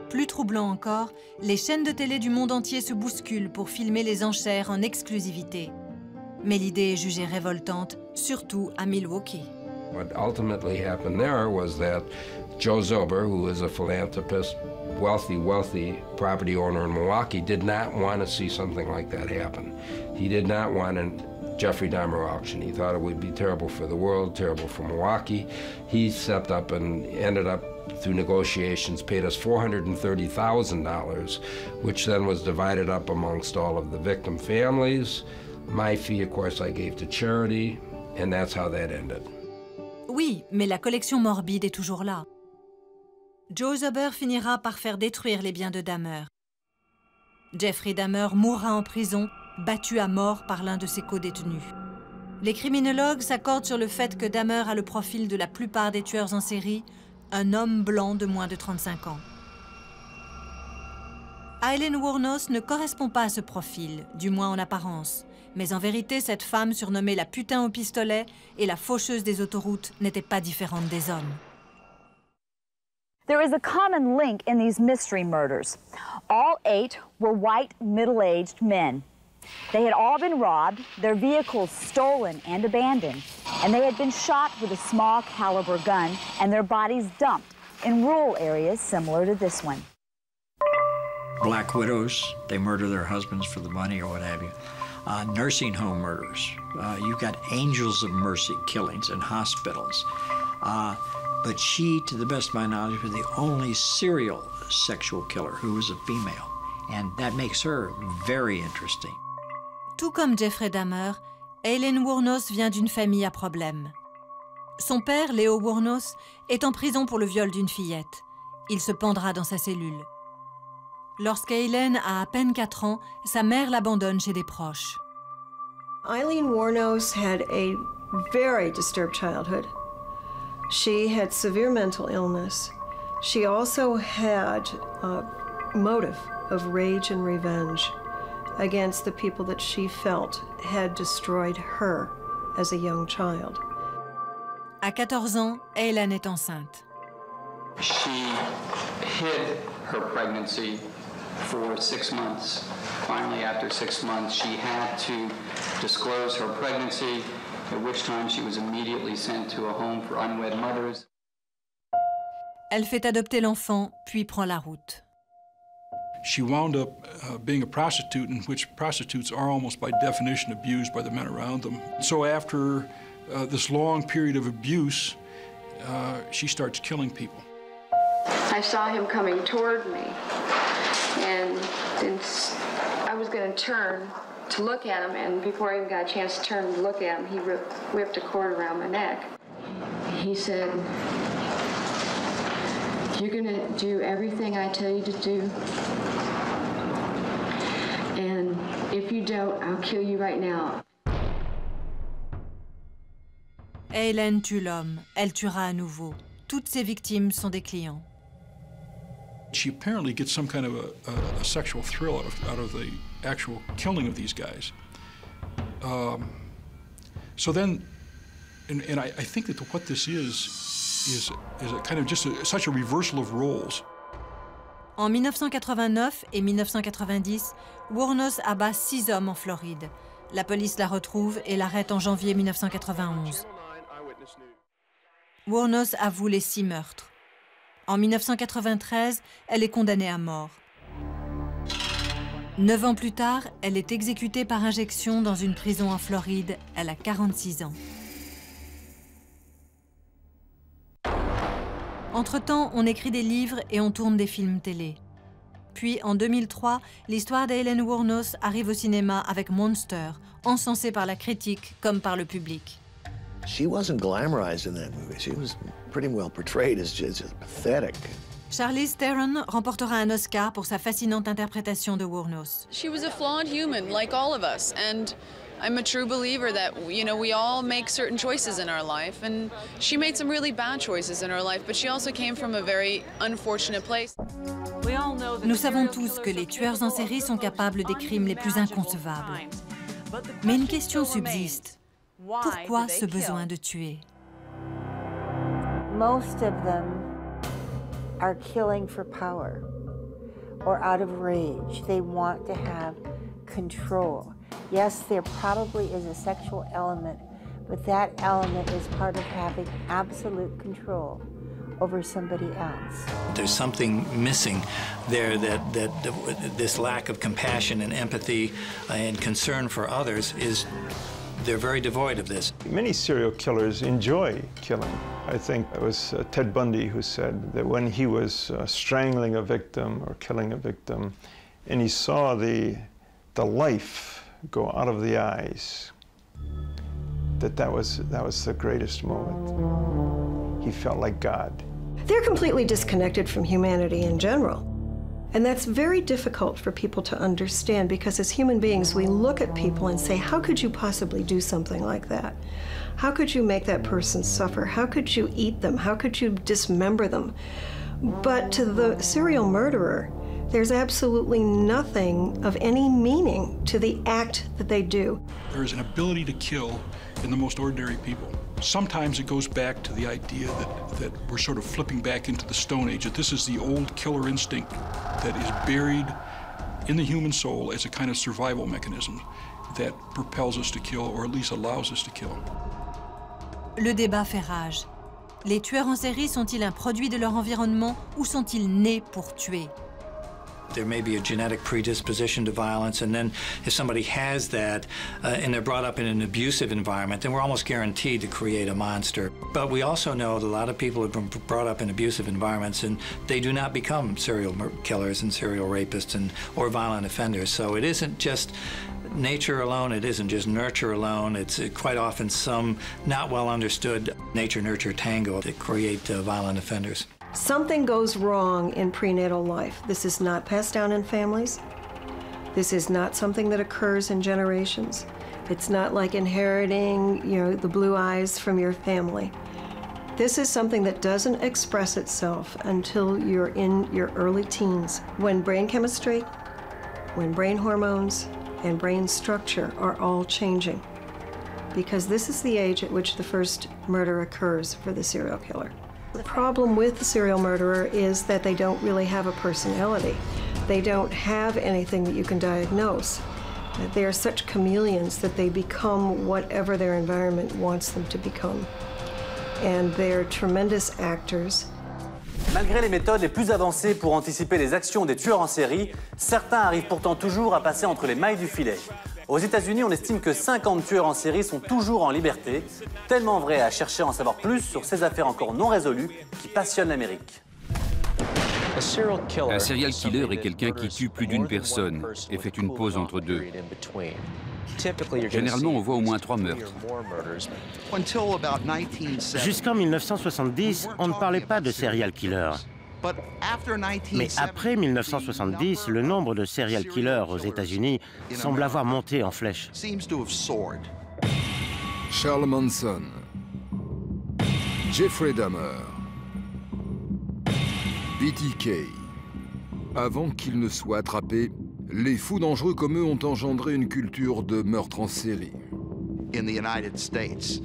Plus troublant encore, les chaînes de télé du monde entier se bousculent pour filmer les enchères en exclusivité. Mais l'idée est jugée révoltante, surtout à Milwaukee. What ultimately happened there was that Joe Zilber, who was a philanthropist, wealthy property owner in Milwaukee, did not want to see something like that happen. He did not want a Jeffrey Dahmer auction. He thought it would be terrible for the world, terrible for Milwaukee. He stepped up and ended up, through negotiations, paid us $430,000, which then was divided up amongst all of the victim families. My fee, of course, I gave to charity, and that's how that ended. Oui, mais la collection morbide est toujours là. Joe Zilber finira par faire détruire les biens de Dahmer. Jeffrey Dahmer mourra en prison, battu à mort par l'un de ses co-détenus. Les criminologues s'accordent sur le fait que Dahmer a le profil de la plupart des tueurs en série, un homme blanc de moins de 35 ans. Aileen Wuornos ne correspond pas à ce profil, du moins en apparence. Mais en vérité, cette femme surnommée la putain au pistolet et la faucheuse des autoroutes n'était pas différente des hommes. There is a common link in these mystery murders. All 8 were white, middle-aged men. They had all been robbed, their vehicles stolen and abandoned, and they had been shot with a small caliber gun and their bodies dumped in rural areas similar to this one. Black widows, they murder their husbands for the money or what have you. Nursing home murders. You've got Angels of Mercy killings in hospitals. But she, to the best of my knowledge, was the only serial sexual killer who was a female. And that makes her very interesting. Tout comme Jeffrey Dahmer, Aileen Wuornos vient d'une famille à problème. Son père, Leo Wuornos, est en prison pour le viol d'une fillette. Il se pendra dans sa cellule. Lorsqu'Aileen a à peine 4 ans, sa mère l'abandonne chez des proches. Aileen Wuornos had a very disturbed childhood. She had severe mental illness. She also had a motive of rage and revenge against the people that she felt had destroyed her as a young child. À 14 ans, Aileen est enceinte. She hid her pregnancy for 6 months. Finally, after 6 months, she had to disclose her pregnancy, at which time she was immediately sent to a home for unwed mothers. Elle fait adopter l'enfant, puis prend la route. She wound up being a prostitute, in which prostitutes are almost by definition abused by the men around them. So after this long period of abuse, she starts killing people. I saw him coming toward me, and I was going to turn to look at him, and before I even got a chance to turn to look at him, he whipped a cord around my neck. He said, You're gonna do everything I tell you to do. And if you don't, I'll kill you right now. Hélène tue l'homme, elle tuera à nouveau. Toutes ses victimes sont des clients. She apparently gets some kind of a sexual thrill out of the actual killing of these guys. So then, and I think that what this is a kind of just such a reversal of roles. En 1989 et 1990, Wuornos abat 6 hommes en Floride. La police la retrouve et l'arrête en janvier 1991. Wuornos avoue les 6 meurtres. En 1993, elle est condamnée à mort. 9 ans plus tard, elle est exécutée par injection dans une prison en Floride. Elle a 46 ans. Entre-temps, on écrit des livres et on tourne des films télé. Puis, en 2003, l'histoire d'Hélène Wuornos arrive au cinéma avec Monster, encensé par la critique comme par le public. She wasn't glamorized in that movie. She was pretty well portrayed as just pathetic. Charlize Theron remportera un Oscar pour sa fascinante interprétation de Wuornos. She was a flawed human, like all of us, and I'm a true believer that, you know, we all make certain choices in our life, and she made some really bad choices in her life, but she also came from a very unfortunate place. Nous savons tous que les tueurs en série sont capables des crimes les plus inconcevables. Mais une question subsiste. Pourquoi ce besoin de tuer? Most of them are killing for power or out of rage. They want to have control. Yes, there probably is a sexual element, but that element is part of having absolute control over somebody else. There's something missing there that this lack of compassion and empathy and concern for others is, they're very devoid of this. Many serial killers enjoy killing. I think it was Ted Bundy who said that when he was strangling a victim or killing a victim, and he saw the life go out of the eyes, that was the greatest moment. He felt like God. They're completely disconnected from humanity in general. And that's very difficult for people to understand because as human beings, we look at people and say, how could you possibly do something like that? How could you make that person suffer? How could you eat them? How could you dismember them? But to the serial murderer, there's absolutely nothing of any meaning to the act that they do. There's an ability to kill in the most ordinary people. Sometimes it goes back to the idea that we're sort of flipping back into the Stone Age, that this is the old killer instinct that is buried in the human soul as a kind of survival mechanism that propels us to kill, or at least allows us to kill. Le débat fait rage. Les tueurs en série sont-ils un produit de leur environnement ou sont-ils nés pour tuer? There may be a genetic predisposition to violence, and then if somebody has that and they're brought up in an abusive environment, then we're almost guaranteed to create a monster. But we also know that a lot of people have been brought up in abusive environments and they do not become serial killers and serial rapists or violent offenders. So it isn't just nature alone, it isn't just nurture alone. It's quite often some not well understood nature-nurture tango that create violent offenders. Something goes wrong in prenatal life. This is not passed down in families. This is not something that occurs in generations. It's not like inheriting, the blue eyes from your family. This is something that doesn't express itself until you're in your early teens, when brain chemistry, when brain hormones, and brain structure are all changing. Because this is the age at which the first murder occurs for the serial killer. The problem with the serial murderer is that they don't really have a personality. They don't have anything that you can diagnose. They are such chameleons that they become whatever their environment wants them to become. And they're tremendous actors. Malgré les méthodes les plus avancées pour anticiper les actions des tueurs en série, certains arrivent pourtant toujours à passer entre les mailles du filet. Aux États-Unis, on estime que 50 tueurs en série sont toujours en liberté, tellement vrai à chercher à en savoir plus sur ces affaires encore non résolues qui passionnent l'Amérique. Un serial killer est quelqu'un qui tue plus d'une personne et fait une pause entre deux. Généralement, on voit au moins 3 meurtres. Jusqu'en 1970, on ne parlait pas de serial killer. Mais après 1970, le nombre de serial killers aux États-Unis semble avoir monté en flèche. Charles Manson, Jeffrey Dahmer, BTK. Avant qu'ils ne soient attrapés, les fous dangereux comme eux ont engendré une culture de meurtre en série.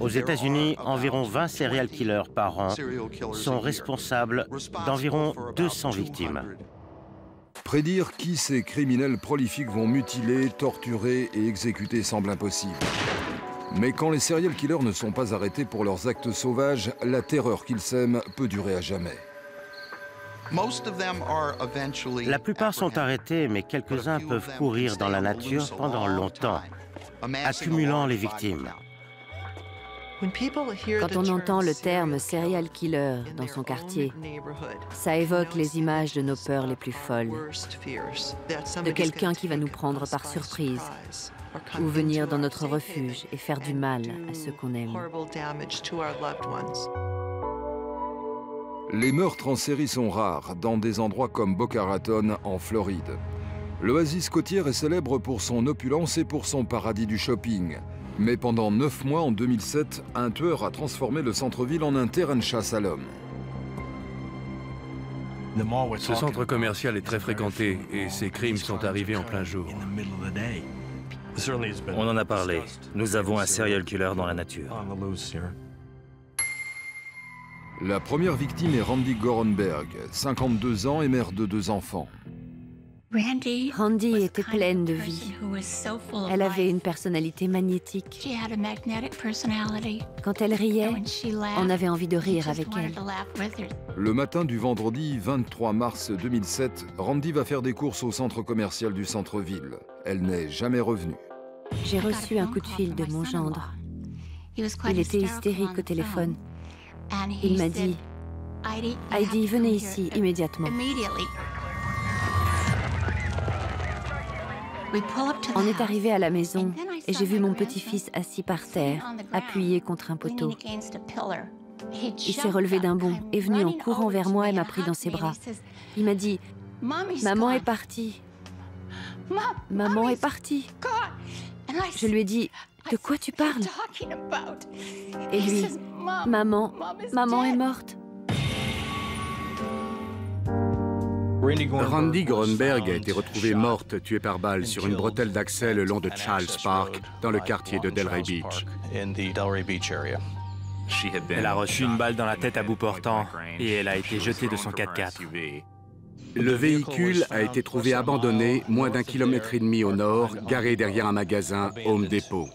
Aux États-Unis, environ 20 serial killers par an sont responsables d'environ 200 victimes. Prédire qui ces criminels prolifiques vont mutiler, torturer et exécuter semble impossible. Mais quand les serial killers ne sont pas arrêtés pour leurs actes sauvages, la terreur qu'ils sèment peut durer à jamais. La plupart sont arrêtés, mais quelques-uns peuvent courir dans la nature pendant longtemps, accumulant les victimes. Quand on entend le terme serial killer dans son quartier, ça évoque les images de nos peurs les plus folles, de quelqu'un qui va nous prendre par surprise ou venir dans notre refuge et faire du mal à ceux qu'on aime. Les meurtres en série sont rares dans des endroits comme Boca Raton en Floride. L'oasis côtière est célèbre pour son opulence et pour son paradis du shopping. Mais pendant 9 mois en 2007, un tueur a transformé le centre-ville en un terrain de chasse à l'homme. Ce centre commercial est très fréquenté et ces crimes sont arrivés en plein jour. On en a parlé. Nous avons un serial killer dans la nature. La première victime est Randi Gorenberg, 52 ans et mère de 2 enfants. Randi était pleine de vie. Elle avait une personnalité magnétique. Quand elle riait, on avait envie de rire avec elle. Le matin du vendredi 23 mars 2007, Randi va faire des courses au centre commercial du centre-ville. Elle n'est jamais revenue. J'ai reçu un coup de fil de mon gendre. Il était hystérique au téléphone. Il m'a dit « Heidi, venez ici immédiatement ». On est arrivé à la maison et j'ai vu mon petit-fils assis par terre, appuyé contre un poteau. Il s'est relevé d'un bond, est venu en courant vers moi et m'a pris dans ses bras. Il m'a dit « Maman est partie. Maman est partie. » Je lui ai dit « De quoi tu parles ?» Et lui « Maman est morte. » Randi Gorenberg a été retrouvée morte, tuée par balle sur une bretelle d'accès le long de Charles Park, dans le quartier de Delray Beach. Elle a reçu une balle dans la tête à bout portant et elle a été jetée de son 4x4. Le véhicule a été trouvé abandonné moins d'1,5 km au nord, garé derrière un magasin Home Depot.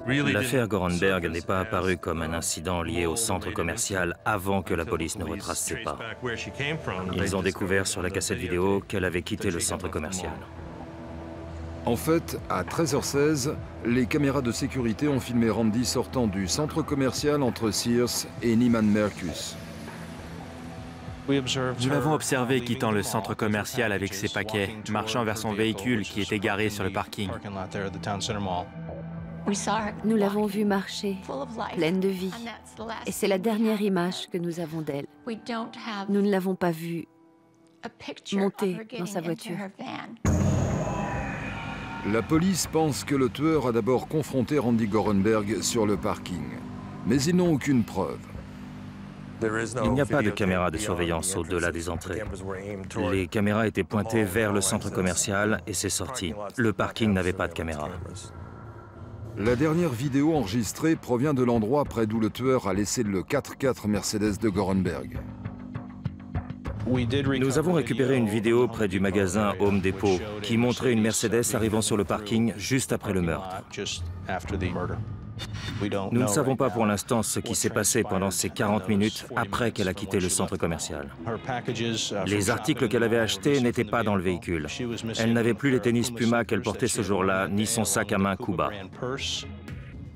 L'affaire Gorenberg n'est pas apparue comme un incident lié au centre commercial avant que la police ne retrace ses pas. Ils ont découvert sur la cassette vidéo qu'elle avait quitté le centre commercial. En fait, à 13h16, les caméras de sécurité ont filmé Randi sortant du centre commercial entre Sears et Neiman Marcus. Nous l'avons observé quittant le centre commercial avec ses paquets, marchant vers son véhicule qui était garé sur le parking. Nous l'avons vue marcher, pleine de vie. Et c'est la dernière image que nous avons d'elle. Nous ne l'avons pas vue monter dans sa voiture. La police pense que le tueur a d'abord confronté Randi Gorenberg sur le parking. Mais ils n'ont aucune preuve. Il n'y a pas de caméra de surveillance au-delà des entrées. Les caméras étaient pointées vers le centre commercial et c'est sorti. Le parking n'avait pas de caméra. La dernière vidéo enregistrée provient de l'endroit près d'où le tueur a laissé le 4x4 Mercedes de Gorenberg. Nous avons récupéré une vidéo près du magasin Home Depot qui montrait une Mercedes arrivant sur le parking juste après le meurtre. Nous ne savons pas pour l'instant ce qui s'est passé pendant ces 40 minutes après qu'elle a quitté le centre commercial. Les articles qu'elle avait achetés n'étaient pas dans le véhicule. Elle n'avait plus les tennis Puma qu'elle portait ce jour-là, ni son sac à main Kuba.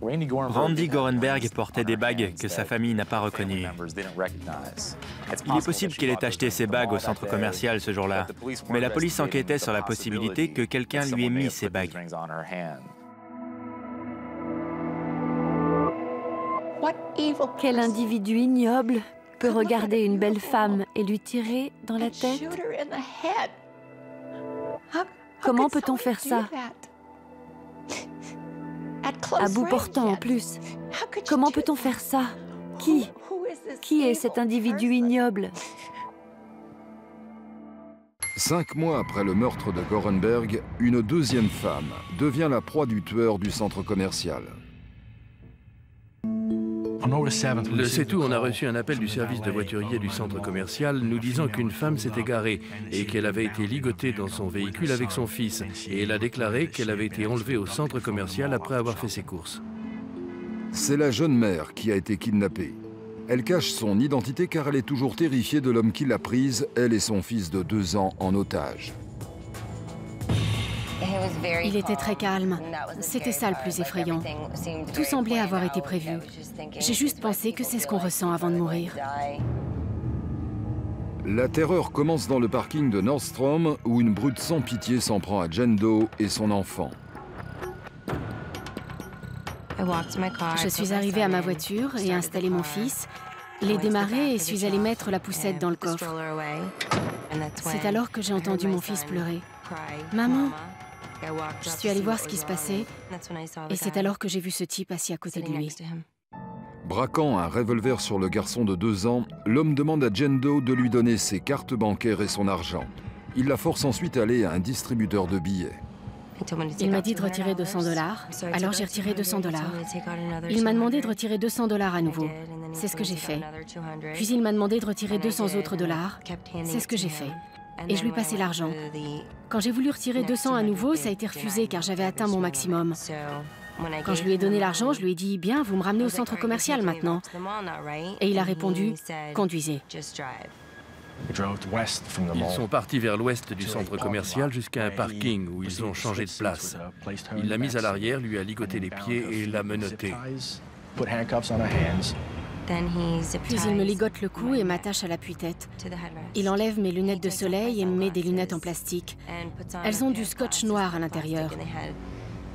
Randi Gorenberg portait des bagues que sa famille n'a pas reconnues. Il est possible qu'elle ait acheté ces bagues au centre commercial ce jour-là, mais la police enquêtait sur la possibilité que quelqu'un lui ait mis ces bagues. Quel individu ignoble peut regarder une belle femme et lui tirer dans la tête? Comment peut-on faire ça? À bout portant en plus. Comment peut-on faire ça? Qui est cet individu ignoble? 5 mois après le meurtre de Gorenberg, une deuxième femme devient la proie du tueur du centre commercial. Le 7 août, on a reçu un appel du service de voiturier du centre commercial nous disant qu'une femme s'était garée et qu'elle avait été ligotée dans son véhicule avec son fils. Et elle a déclaré qu'elle avait été enlevée au centre commercial après avoir fait ses courses. C'est la jeune mère qui a été kidnappée. Elle cache son identité car elle est toujours terrifiée de l'homme qui l'a prise, elle et son fils de 2 ans, en otage. Il était très calme. C'était ça le plus effrayant. Tout semblait avoir été prévu. J'ai juste pensé que c'est ce qu'on ressent avant de mourir. La terreur commence dans le parking de Nordstrom où une brute sans pitié s'en prend à Jane Doe et son enfant. Je suis arrivée à ma voiture et installé mon fils, l'ai démarré et suis allée mettre la poussette dans le coffre. C'est alors que j'ai entendu mon fils pleurer. « Maman !» Je suis allée voir ce qui se passait et c'est alors que j'ai vu ce type assis à côté de lui. Braquant un revolver sur le garçon de 2 ans, l'homme demande à Jane Doe de lui donner ses cartes bancaires et son argent. Il la force ensuite à aller à un distributeur de billets. Il m'a dit de retirer $200, alors j'ai retiré $200. Il m'a demandé de retirer $200 à nouveau. C'est ce que j'ai fait. Puis il m'a demandé de retirer 200 autres dollars. C'est ce que j'ai fait. Et je lui passais l'argent. Quand j'ai voulu retirer 200 à nouveau, ça a été refusé car j'avais atteint mon maximum. Quand je lui ai donné l'argent, je lui ai dit « Bien, vous me ramenez au centre commercial maintenant ». Et il a répondu « Conduisez ». Ils sont partis vers l'ouest du centre commercial jusqu'à un parking où ils ont changé de place. Il l'a mise à l'arrière, lui a ligoté les pieds et l'a menottée. Puis il me ligote le cou et m'attache à l'appui-tête. Il enlève mes lunettes de soleil et me met des lunettes en plastique. Elles ont du scotch noir à l'intérieur.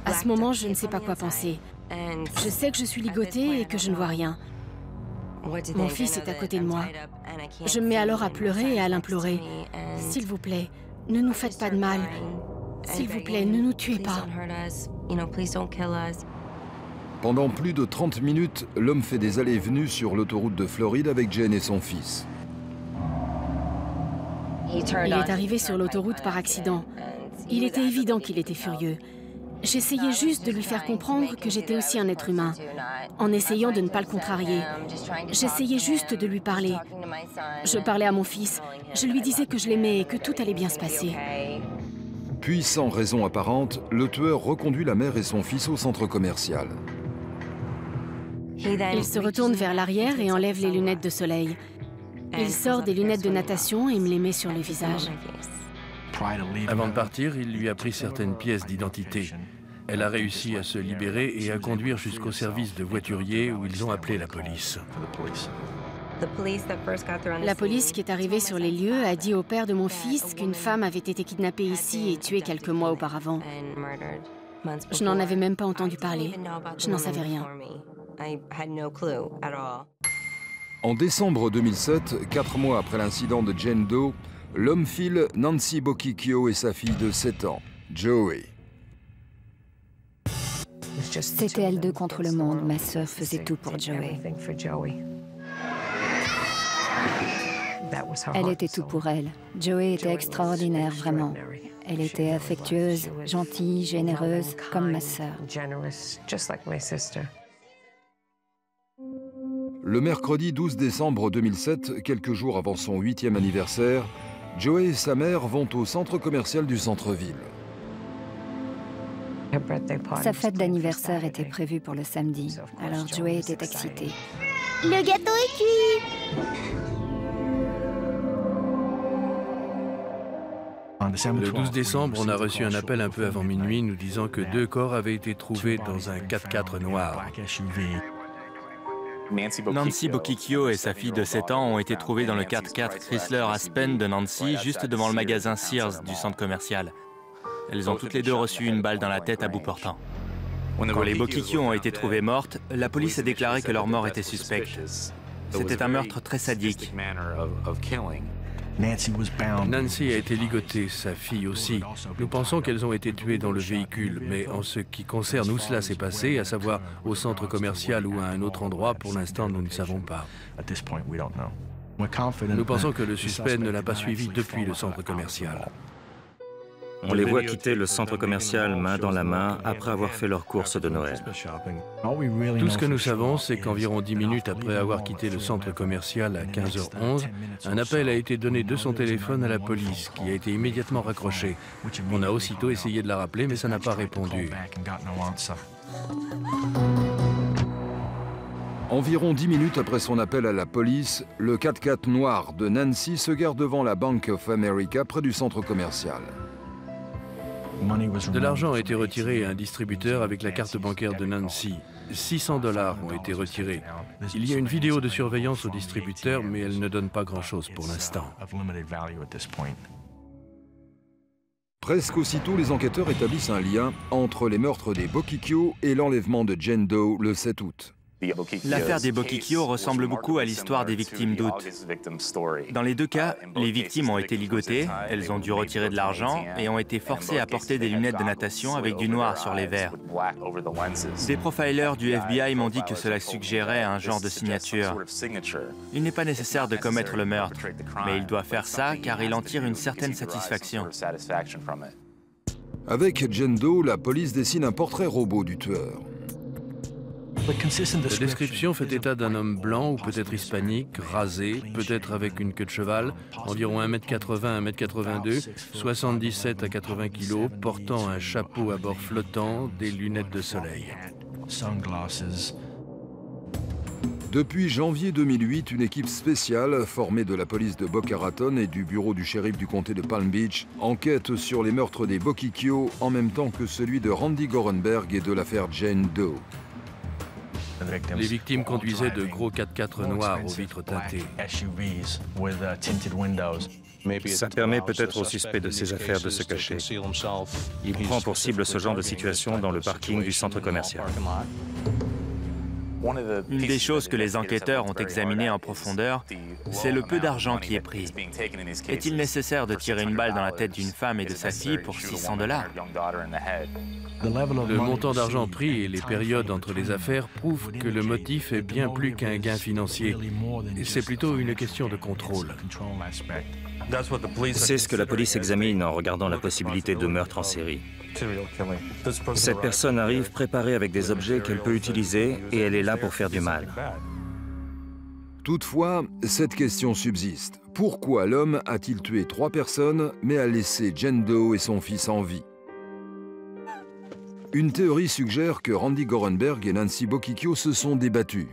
À ce moment, je ne sais pas quoi penser. Je sais que je suis ligotée et que je ne vois rien. Mon fils est à côté de moi. Je me mets alors à pleurer et à l'implorer. « S'il vous plaît, ne nous faites pas de mal. S'il vous plaît, ne nous tuez pas. » Pendant plus de 30 minutes, l'homme fait des allées et venues sur l'autoroute de Floride avec Jane et son fils. Il est arrivé sur l'autoroute par accident. Il était évident qu'il était furieux. J'essayais juste de lui faire comprendre que j'étais aussi un être humain, en essayant de ne pas le contrarier. J'essayais juste de lui parler. Je parlais à mon fils. Je lui disais que je l'aimais et que tout allait bien se passer. Puis, sans raison apparente, le tueur reconduit la mère et son fils au centre commercial. Il se retourne vers l'arrière et enlève les lunettes de soleil. Il sort des lunettes de natation et me les met sur le visage. Avant de partir, il lui a pris certaines pièces d'identité. Elle a réussi à se libérer et à conduire jusqu'au service de voiturier où ils ont appelé la police. La police qui est arrivée sur les lieux a dit au père de mon fils qu'une femme avait été kidnappée ici et tuée quelques mois auparavant. Je n'en avais même pas entendu parler. Je n'en savais rien. En décembre 2007, 4 mois après l'incident de Jane Doe, l'homme file Nancy Bokikio et sa fille de 7 ans, Joey. C'était elles deux contre le monde. Ma sœur faisait tout pour Joey. Elle était tout pour elle. Joey était extraordinaire, vraiment. Elle était affectueuse, gentille, généreuse, comme ma sœur. Le mercredi 12 décembre 2007, quelques jours avant son 8e anniversaire, Joey et sa mère vont au centre commercial du centre-ville. Sa fête d'anniversaire était prévue pour le samedi, alors Joey était excitée. Le gâteau est cuit! Le 12 décembre, on a reçu un appel un peu avant minuit nous disant que 2 corps avaient été trouvés dans un 4x4 noir. Nancy Bokikio et sa fille de 7 ans ont été trouvées dans le 4x4 Chrysler Aspen de Nancy, juste devant le magasin Sears du centre commercial. Elles ont toutes les deux reçu une balle dans la tête à bout portant. Quand les Bokikio ont été trouvées mortes, la police a déclaré que leur mort était suspecte. C'était un meurtre très sadique. Nancy a été ligotée, sa fille aussi. Nous pensons qu'elles ont été tuées dans le véhicule, mais en ce qui concerne où cela s'est passé, à savoir au centre commercial ou à un autre endroit, pour l'instant, nous ne savons pas. Nous pensons que le suspect ne l'a pas suivi depuis le centre commercial. On les voit quitter le centre commercial main dans la main après avoir fait leurs courses de Noël. Tout ce que nous savons, c'est qu'environ 10 minutes après avoir quitté le centre commercial à 15h11, un appel a été donné de son téléphone à la police, qui a été immédiatement raccroché. On a aussitôt essayé de la rappeler, mais ça n'a pas répondu. Environ 10 minutes après son appel à la police, le 4x4 noir de Nancy se gare devant la Bank of America près du centre commercial. De l'argent a été retiré à un distributeur avec la carte bancaire de Nancy. 600 $ ont été retirés. Il y a une vidéo de surveillance au distributeur, mais elle ne donne pas grand-chose pour l'instant. Presque aussitôt, les enquêteurs établissent un lien entre les meurtres des Bokikio et l'enlèvement de Jane Doe le 7 août. L'affaire des Bokikio ressemble beaucoup à l'histoire des victimes d'août. Dans les deux cas, les victimes ont été ligotées, elles ont dû retirer de l'argent et ont été forcées à porter des lunettes de natation avec du noir sur les verres. Des profilers du FBI m'ont dit que cela suggérait un genre de signature. Il n'est pas nécessaire de commettre le meurtre, mais il doit faire ça car il en tire une certaine satisfaction. Avec Jane Doe, la police dessine un portrait robot du tueur. La description fait état d'un homme blanc ou peut-être hispanique, rasé, peut-être avec une queue de cheval, environ 1m80 à 1m82, 77 à 80 kg, portant un chapeau à bord flottant, des lunettes de soleil. Depuis janvier 2008, une équipe spéciale formée de la police de Boca Raton et du bureau du shérif du comté de Palm Beach enquête sur les meurtres des Bokikio en même temps que celui de Randy Gorenberg et de l'affaire Jane Doe. Les victimes conduisaient de gros 4x4 noirs aux vitres teintées. Ça permet peut-être au suspect de ses affaires de se cacher. Il prend pour cible ce genre de situation dans le parking du centre commercial. Une des choses que les enquêteurs ont examinées en profondeur, c'est le peu d'argent qui est pris. Est-il nécessaire de tirer une balle dans la tête d'une femme et de sa fille pour 600 $? Le montant d'argent pris et les périodes entre les affaires prouvent que le motif est bien plus qu'un gain financier. C'est plutôt une question de contrôle. C'est ce que la police examine en regardant la possibilité de meurtre en série. Cette personne arrive préparée avec des objets qu'elle peut utiliser et elle est là pour faire du mal. Toutefois, cette question subsiste. Pourquoi l'homme a-t-il tué 3 personnes mais a laissé Jane Doe et son fils en vie? Une théorie suggère que Randy Gorenberg et Nancy Bokikio se sont débattus.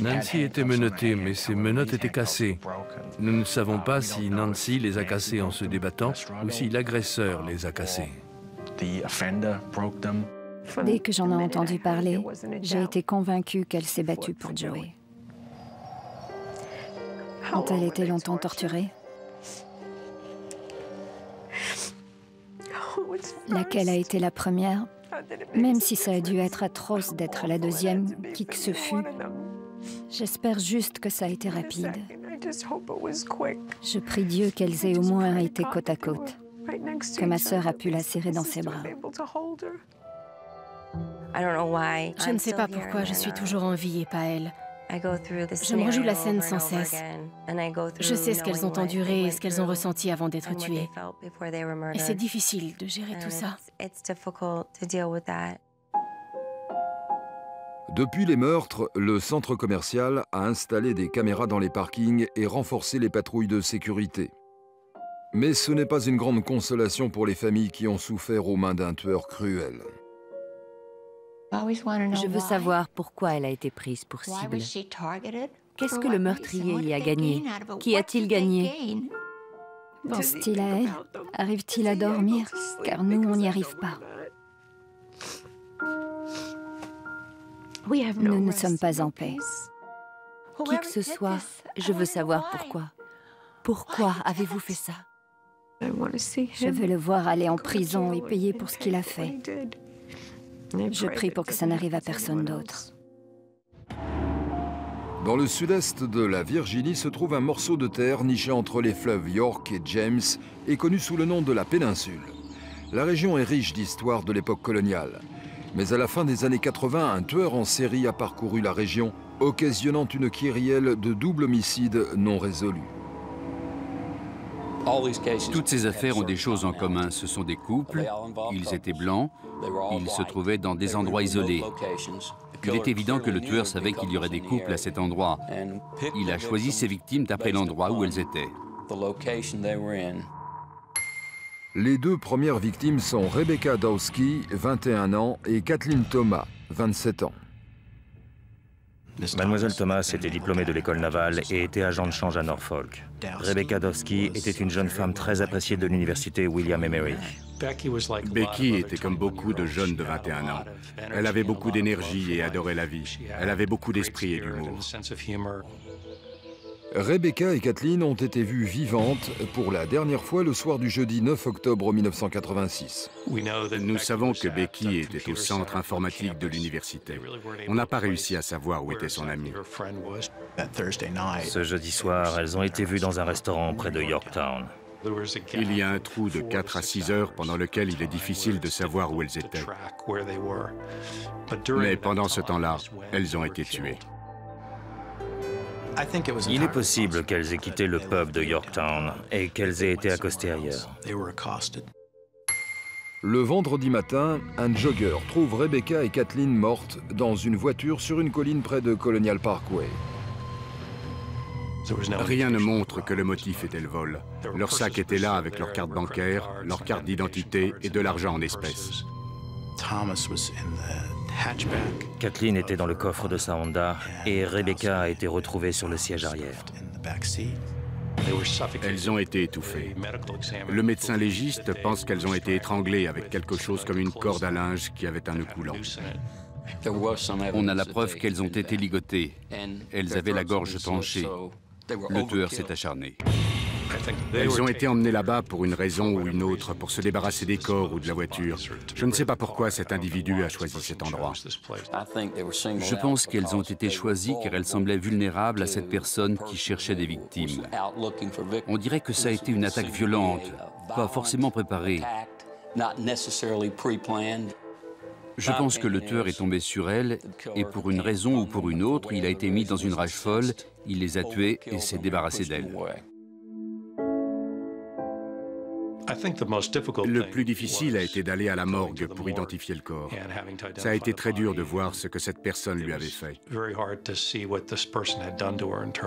Nancy était menottée, mais ses menottes étaient cassées. Nous ne savons pas si Nancy les a cassées en se débattant ou si l'agresseur les a cassées. Dès que j'en ai entendu parler, j'ai été convaincue qu'elle s'est battue pour Joey. Ont-elles été longtemps torturées? Laquelle a été la première? Même si ça a dû être atroce d'être la deuxième, qui que ce fût, j'espère juste que ça a été rapide. Je prie Dieu qu'elles aient au moins été côte à côte, que ma sœur a pu la serrer dans ses bras. Je ne sais pas pourquoi je suis toujours en vie et pas elle. Je me rejoue la scène sans cesse. Je sais ce qu'elles ont enduré et ce qu'elles ont ressenti avant d'être tuées. Et c'est difficile de gérer tout ça. Depuis les meurtres, le centre commercial a installé des caméras dans les parkings et renforcé les patrouilles de sécurité. Mais ce n'est pas une grande consolation pour les familles qui ont souffert aux mains d'un tueur cruel. Je veux savoir pourquoi elle a été prise pour cible. Qu'est-ce que le meurtrier y a gagné? Qui a-t-il gagné? Pense-t-il à elle? Arrive-t-il à dormir? Car nous, on n'y arrive pas. Nous ne sommes pas en paix. Qui que ce soit, je veux savoir pourquoi. Pourquoi avez-vous fait ça? Je veux le voir aller en prison et payer pour ce qu'il a fait. Je prie pour que ça n'arrive à personne d'autre. Dans le sud-est de la Virginie se trouve un morceau de terre niché entre les fleuves York et James et connu sous le nom de la péninsule. La région est riche d'histoire de l'époque coloniale. Mais à la fin des années 80, un tueur en série a parcouru la région, occasionnant une kyrielle de doubles homicides non résolus. Toutes ces affaires ont des choses en commun. Ce sont des couples, ils étaient blancs, ils se trouvaient dans des endroits isolés. Il est évident que le tueur savait qu'il y aurait des couples à cet endroit. Il a choisi ses victimes d'après l'endroit où elles étaient. Les deux premières victimes sont Rebecca Dowski, 21 ans, et Kathleen Thomas, 27 ans. Mademoiselle Thomas était diplômée de l'école navale et était agent de change à Norfolk. Rebecca Dowski était une jeune femme très appréciée de l'université William & Mary. Becky était comme beaucoup de jeunes de 21 ans. Elle avait beaucoup d'énergie et adorait la vie. Elle avait beaucoup d'esprit et d'humour. Rebecca et Kathleen ont été vues vivantes pour la dernière fois le soir du jeudi 9 octobre 1986. Nous savons que Becky était au centre informatique de l'université. On n'a pas réussi à savoir où était son amie. Ce jeudi soir, elles ont été vues dans un restaurant près de Yorktown. Il y a un trou de 4 à 6 heures pendant lequel il est difficile de savoir où elles étaient. Mais pendant ce temps-là, elles ont été tuées. Il est possible qu'elles aient quitté le pub de Yorktown et qu'elles aient été accostées ailleurs. Le vendredi matin, un jogger trouve Rebecca et Kathleen mortes dans une voiture sur une colline près de Colonial Parkway. Rien ne montre que le motif était le vol. Leur sac était là avec leur carte bancaire, leur carte d'identité et de l'argent en espèces. Kathleen était dans le coffre de sa Honda et Rebecca a été retrouvée sur le siège arrière. Elles ont été étouffées. Le médecin légiste pense qu'elles ont été étranglées avec quelque chose comme une corde à linge qui avait un nœud coulant. On a la preuve qu'elles ont été ligotées. Elles avaient la gorge tranchée. Le tueur s'est acharné. Elles ont été emmenées là-bas pour une raison ou une autre, pour se débarrasser des corps ou de la voiture. Je ne sais pas pourquoi cet individu a choisi cet endroit. Je pense qu'elles ont été choisies car elles semblaient vulnérables à cette personne qui cherchait des victimes. On dirait que ça a été une attaque violente, pas forcément préparée. Je pense que le tueur est tombé sur elles et pour une raison ou pour une autre, il a été mis dans une rage folle, il les a tuées et s'est débarrassé d'elles. Le plus difficile a été d'aller à la morgue pour identifier le corps. Ça a été très dur de voir ce que cette personne lui avait fait.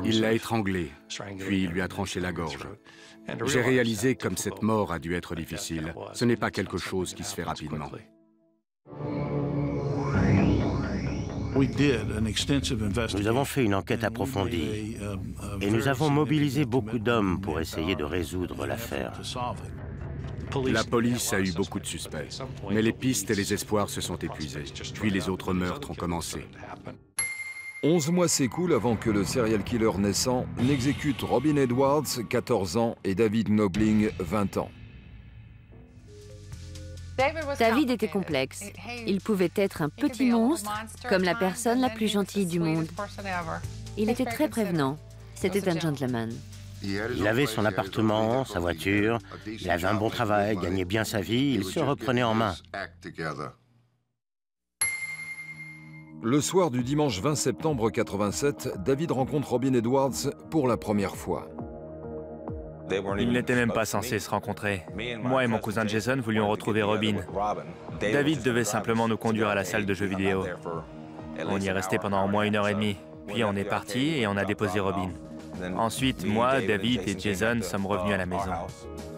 Il l'a étranglée, puis il lui a tranché la gorge. J'ai réalisé comme cette mort a dû être difficile. Ce n'est pas quelque chose qui se fait rapidement. Nous avons fait une enquête approfondie et nous avons mobilisé beaucoup d'hommes pour essayer de résoudre l'affaire. La police a eu beaucoup de suspects, mais les pistes et les espoirs se sont épuisés. Puis les autres meurtres ont commencé. 11 mois s'écoulent avant que le serial killer naissant n'exécute Robin Edwards, 14 ans, et David Knobling, 20 ans. David était complexe. Il pouvait être un petit monstre, comme la personne la plus gentille du monde. Il était très prévenant. C'était un gentleman. Il avait son appartement, sa voiture, il avait un bon travail, gagnait bien sa vie, il se reprenait en main. Le soir du dimanche 20 septembre 87, David rencontre Robin Edwards pour la première fois. Ils n'étaient même pas censés se rencontrer. Moi et mon cousin Jason voulions retrouver Robin. David devait simplement nous conduire à la salle de jeux vidéo. On y est resté pendant au moins 1h30. Puis on est parti et on a déposé Robin. Ensuite, moi, David et Jason sommes revenus à la maison.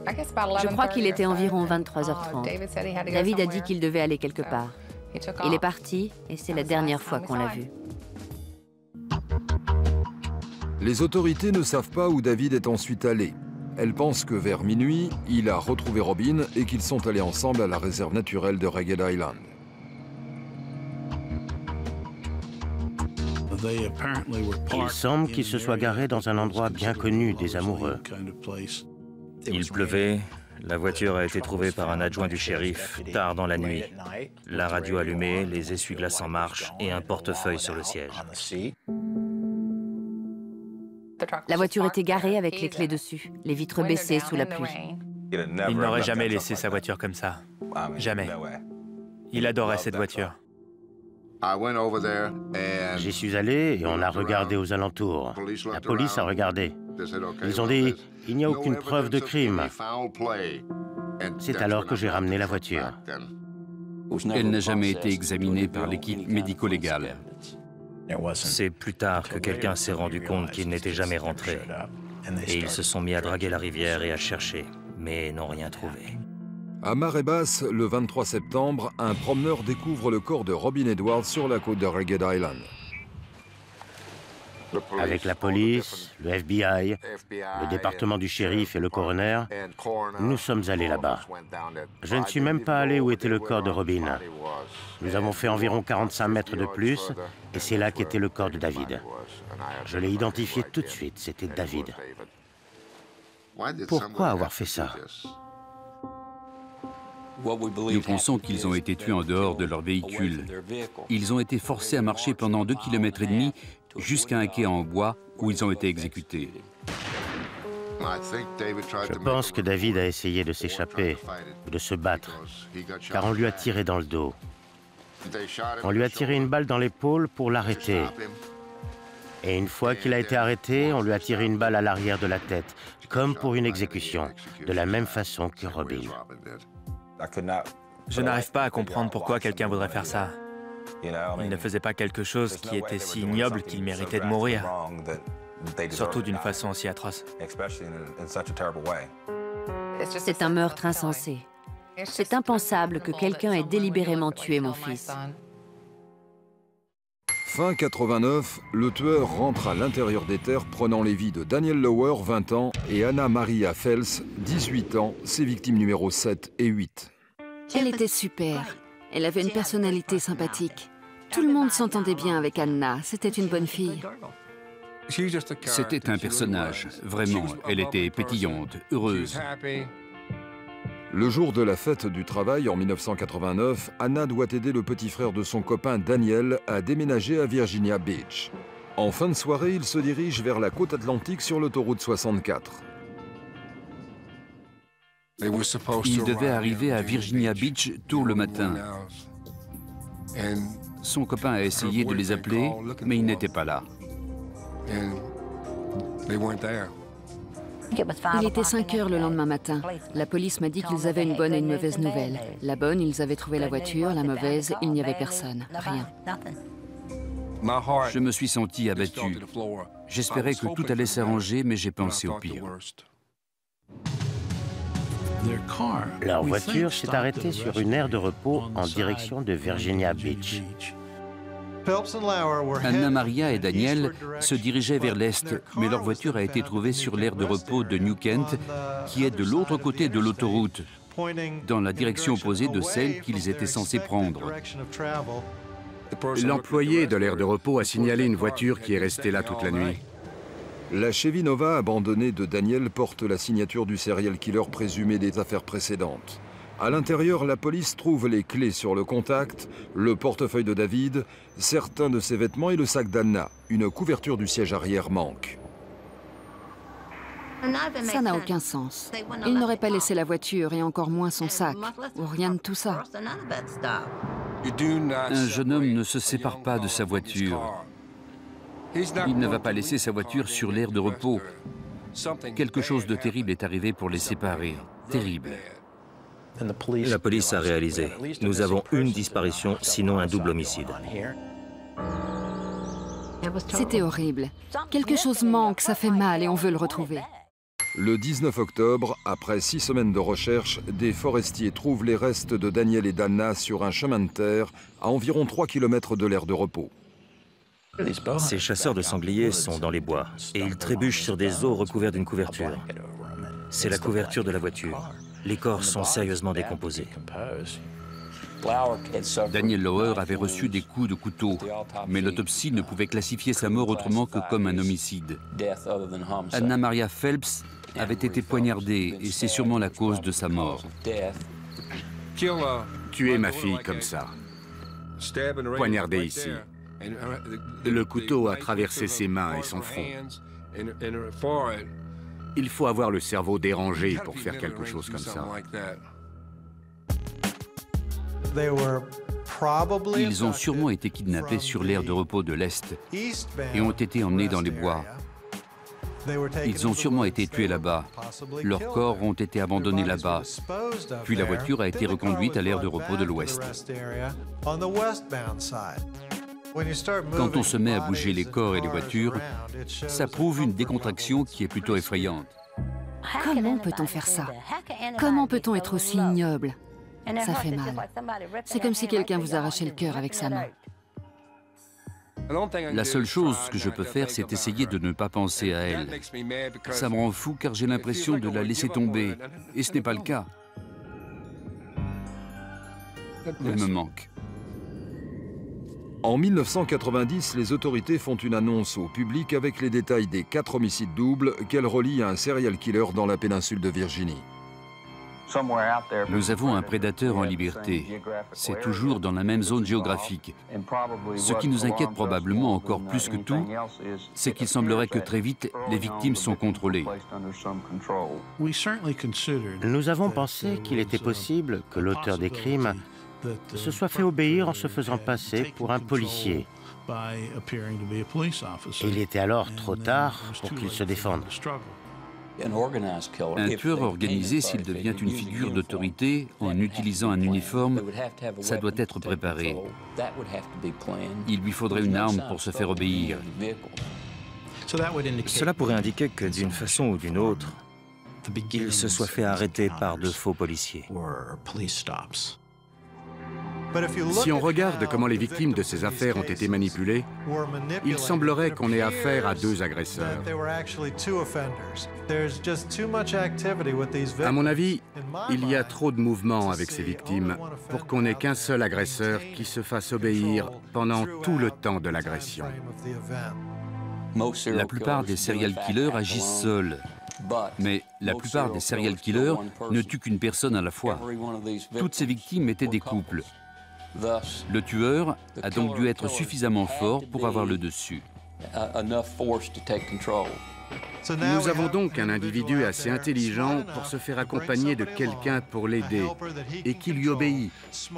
Je crois qu'il était environ 23h30. David a dit qu'il devait aller quelque part. Il est parti et c'est la dernière fois qu'on l'a vu. Les autorités ne savent pas où David est ensuite allé. Elles pensent que vers minuit, il a retrouvé Robin et qu'ils sont allés ensemble à la réserve naturelle de Ragged Island. Il semble qu'il se soit garé dans un endroit bien connu des amoureux. Il pleuvait, la voiture a été trouvée par un adjoint du shérif tard dans la nuit. La radio allumée, les essuie-glaces en marche et un portefeuille sur le siège. La voiture était garée avec les clés dessus, les vitres baissées sous la pluie. Il n'aurait jamais laissé sa voiture comme ça. Jamais. Il adorait cette voiture. J'y suis allé et on a regardé aux alentours. La police a regardé. Ils ont dit, il n'y a aucune preuve de crime. C'est alors que j'ai ramené la voiture. Elle n'a jamais été examinée par l'équipe médico-légale. C'est plus tard que quelqu'un s'est rendu compte qu'il n'était jamais rentré. Et ils se sont mis à draguer la rivière et à chercher, mais n'ont rien trouvé. À marée basse, le 23 septembre, un promeneur découvre le corps de Robin Edwards sur la côte de Ragged Island. Avec la police, le FBI, le département du shérif et le coroner, nous sommes allés là-bas. Je ne suis même pas allé où était le corps de Robin. Nous avons fait environ 45 mètres de plus et c'est là qu'était le corps de David. Je l'ai identifié tout de suite, c'était David. Pourquoi avoir fait ça? Nous pensons qu'ils ont été tués en dehors de leur véhicule. Ils ont été forcés à marcher pendant 2,5 km jusqu'à un quai en bois où ils ont été exécutés. Je pense que David a essayé de s'échapper, de se battre, car on lui a tiré dans le dos. On lui a tiré une balle dans l'épaule pour l'arrêter. Et une fois qu'il a été arrêté, on lui a tiré une balle à l'arrière de la tête, comme pour une exécution, de la même façon que Robin. Je n'arrive pas à comprendre pourquoi quelqu'un voudrait faire ça. Il ne faisait pas quelque chose qui était si ignoble qu'il méritait de mourir. Surtout d'une façon aussi atroce. C'est un meurtre insensé. C'est impensable que quelqu'un ait délibérément tué mon fils. Fin 89, le tueur rentre à l'intérieur des terres prenant les vies de Daniel Lauer, 20 ans, et Anna Maria Fels, 18 ans, ses victimes numéros 7 et 8. Elle était super. Elle avait une personnalité sympathique. Tout le monde s'entendait bien avec Anna. C'était une bonne fille. C'était un personnage, vraiment. Elle était pétillante, heureuse. Le jour de la fête du travail en 1989, Anna doit aider le petit frère de son copain Daniel à déménager à Virginia Beach. En fin de soirée, il se dirige vers la côte atlantique sur l'autoroute 64. Il devait arriver à Virginia Beach tôt le matin. Son copain a essayé de les appeler, mais ils n'étaient pas là. Il était 5 heures le lendemain matin. La police m'a dit qu'ils avaient une bonne et une mauvaise nouvelle. La bonne, ils avaient trouvé la voiture. La mauvaise, il n'y avait personne. Rien. Je me suis senti abattu. J'espérais que tout allait s'arranger, mais j'ai pensé au pire. Leur voiture s'est arrêtée sur une aire de repos en direction de Virginia Beach. Anna Maria et Daniel se dirigeaient vers l'est, mais leur voiture a été trouvée sur l'aire de repos de New Kent, qui est de l'autre côté de l'autoroute, dans la direction opposée de celle qu'ils étaient censés prendre. L'employé de l'aire de repos a signalé une voiture qui est restée là toute la nuit. La Chevy Nova abandonnée de Daniel porte la signature du serial killer présumé des affaires précédentes. À l'intérieur, la police trouve les clés sur le contact, le portefeuille de David, certains de ses vêtements et le sac d'Anna. Une couverture du siège arrière manque. Ça n'a aucun sens. Il n'aurait pas laissé la voiture et encore moins son sac, ou rien de tout ça. Un jeune homme ne se sépare pas de sa voiture. Il ne va pas laisser sa voiture sur l'aire de repos. Quelque chose de terrible est arrivé pour les séparer. Terrible. La police a réalisé. Nous avons une disparition, sinon un double homicide. C'était horrible. Quelque chose manque, ça fait mal et on veut le retrouver. Le 19 octobre, après 6 semaines de recherche, des forestiers trouvent les restes de Daniel et d'Anna sur un chemin de terre à environ 3 km de l'aire de repos. Ces chasseurs de sangliers sont dans les bois et ils trébuchent sur des os recouverts d'une couverture. C'est la couverture de la voiture. Les corps sont sérieusement décomposés. Daniel Lauer avait reçu des coups de couteau, mais l'autopsie ne pouvait classifier sa mort autrement que comme un homicide. Anna Maria Phelps avait été poignardée et c'est sûrement la cause de sa mort. Tuer ma fille comme ça. Poignardée ici. Le couteau a traversé ses mains et son front. Il faut avoir le cerveau dérangé pour faire quelque chose comme ça. Ils ont sûrement été kidnappés sur l'aire de repos de l'Est et ont été emmenés dans les bois. Ils ont sûrement été tués là-bas. Leurs corps ont été abandonnés là-bas. Puis la voiture a été reconduite à l'aire de repos de l'Ouest. Quand on se met à bouger les corps et les voitures, ça prouve une décontraction qui est plutôt effrayante. Comment peut-on faire ça? Comment peut-on être aussi ignoble? Ça fait mal. C'est comme si quelqu'un vous arrachait le cœur avec sa main. La seule chose que je peux faire, c'est essayer de ne pas penser à elle. Ça me rend fou car j'ai l'impression de la laisser tomber. Et ce n'est pas le cas. Elle me manque. En 1990, les autorités font une annonce au public avec les détails des 4 homicides doubles qu'elle relie à un serial killer dans la péninsule de Virginie. Nous avons un prédateur en liberté. C'est toujours dans la même zone géographique. Ce qui nous inquiète probablement encore plus que tout, c'est qu'il semblerait que très vite, les victimes sont contrôlées. Nous avons pensé qu'il était possible que l'auteur des crimes se soit fait obéir en se faisant passer pour un policier. Et il était alors trop tard pour qu'il se défende. Un tueur organisé, s'il devient une figure d'autorité en utilisant un uniforme, ça doit être préparé. Il lui faudrait une arme pour se faire obéir. Cela pourrait indiquer que d'une façon ou d'une autre, il se soit fait arrêter par de faux policiers. Si on regarde comment les victimes de ces affaires ont été manipulées, il semblerait qu'on ait affaire à 2 agresseurs. À mon avis, il y a trop de mouvements avec ces victimes pour qu'on n'ait qu'un seul agresseur qui se fasse obéir pendant tout le temps de l'agression. La plupart des serial killers agissent seuls. Mais la plupart des serial killers ne tuent qu'une personne à la fois. Toutes ces victimes étaient des couples. Le tueur a donc dû être suffisamment fort pour avoir le dessus. Nous avons donc un individu assez intelligent pour se faire accompagner de quelqu'un pour l'aider et qui lui obéit.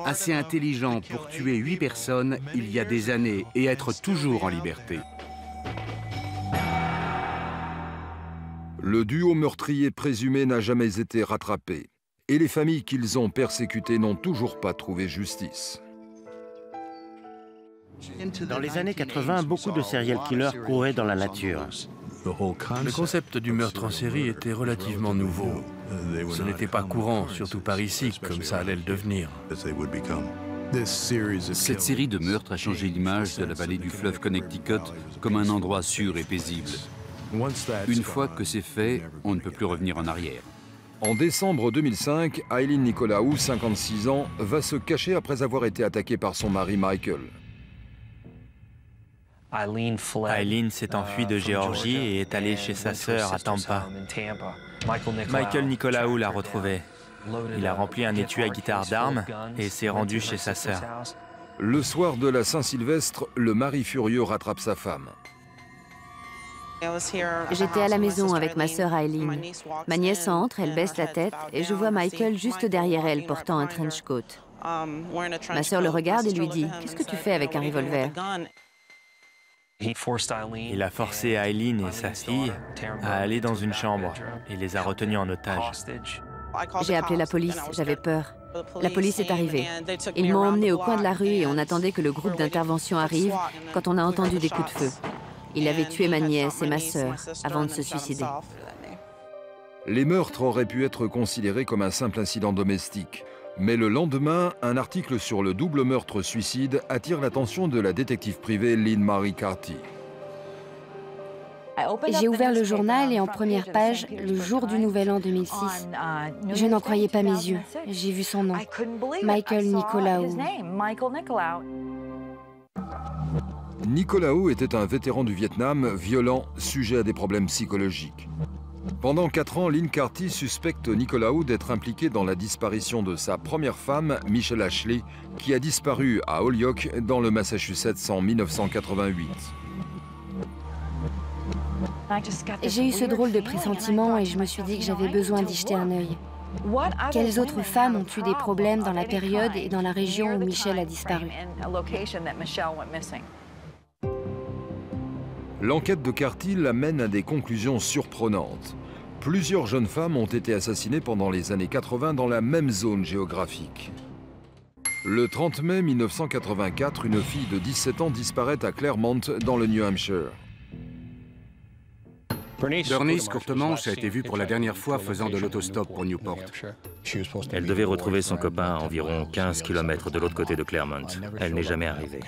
Assez intelligent pour tuer 8 personnes il y a des années et être toujours en liberté. Le duo meurtrier présumé n'a jamais été rattrapé et les familles qu'ils ont persécutées n'ont toujours pas trouvé justice. Dans les années 80, beaucoup de serial killers couraient dans la nature. Le concept du meurtre en série était relativement nouveau. Ce n'était pas courant, surtout par ici, comme ça allait le devenir. Cette série de meurtres a changé l'image de la vallée du fleuve Connecticut comme un endroit sûr et paisible. Une fois que c'est fait, on ne peut plus revenir en arrière. En décembre 2005, Eileen Nicolaou, 56 ans, va se cacher après avoir été attaquée par son mari Michael. Eileen s'est enfuie de Géorgie et est allée chez sa sœur à Tampa. Michael Nicolaou l'a retrouvée. Il a rempli un étui à guitare d'armes et s'est rendu chez sa sœur. Le soir de la Saint-Sylvestre, le mari furieux rattrape sa femme. J'étais à la maison avec ma sœur Eileen. Ma nièce entre, elle baisse la tête et je vois Michael juste derrière elle portant un trench coat. Ma sœur le regarde et lui dit « Qu'est-ce que tu fais avec un revolver ?» Il a forcé Eileen et sa fille à aller dans une chambre et les a retenus en otage. J'ai appelé la police, j'avais peur. La police est arrivée. Ils m'ont emmené au coin de la rue et on attendait que le groupe d'intervention arrive quand on a entendu des coups de feu. Il avait tué ma nièce et ma sœur avant de se suicider. Les meurtres auraient pu être considérés comme un simple incident domestique. Mais le lendemain, un article sur le double meurtre-suicide attire l'attention de la détective privée Lynn Marie Carty. J'ai ouvert le journal et en première page, le jour du Nouvel An 2006. Je n'en croyais pas mes yeux. J'ai vu son nom. Michael Nicolaou. Nicolaou était un vétéran du Vietnam, violent, sujet à des problèmes psychologiques. Pendant 4 ans, Lynn Carty suspecte Nicolaou d'être impliqué dans la disparition de sa première femme, Michelle Ashley, qui a disparu à Holyoke, dans le Massachusetts en 1988. J'ai eu ce drôle de pressentiment et je me suis dit que j'avais besoin d'y jeter un œil. Quelles autres femmes ont eu des problèmes dans la période et dans la région où Michelle a disparu? L'enquête de Cartill amène à des conclusions surprenantes. Plusieurs jeunes femmes ont été assassinées pendant les années 80 dans la même zone géographique. Le 30 mai 1984, une fille de 17 ans disparaît à Claremont, dans le New Hampshire. Bernice Courtemanche a été vue pour la dernière fois faisant de l'autostop pour Newport. Elle devait retrouver son copain à environ 15 km de l'autre côté de Claremont. Elle n'est jamais arrivée.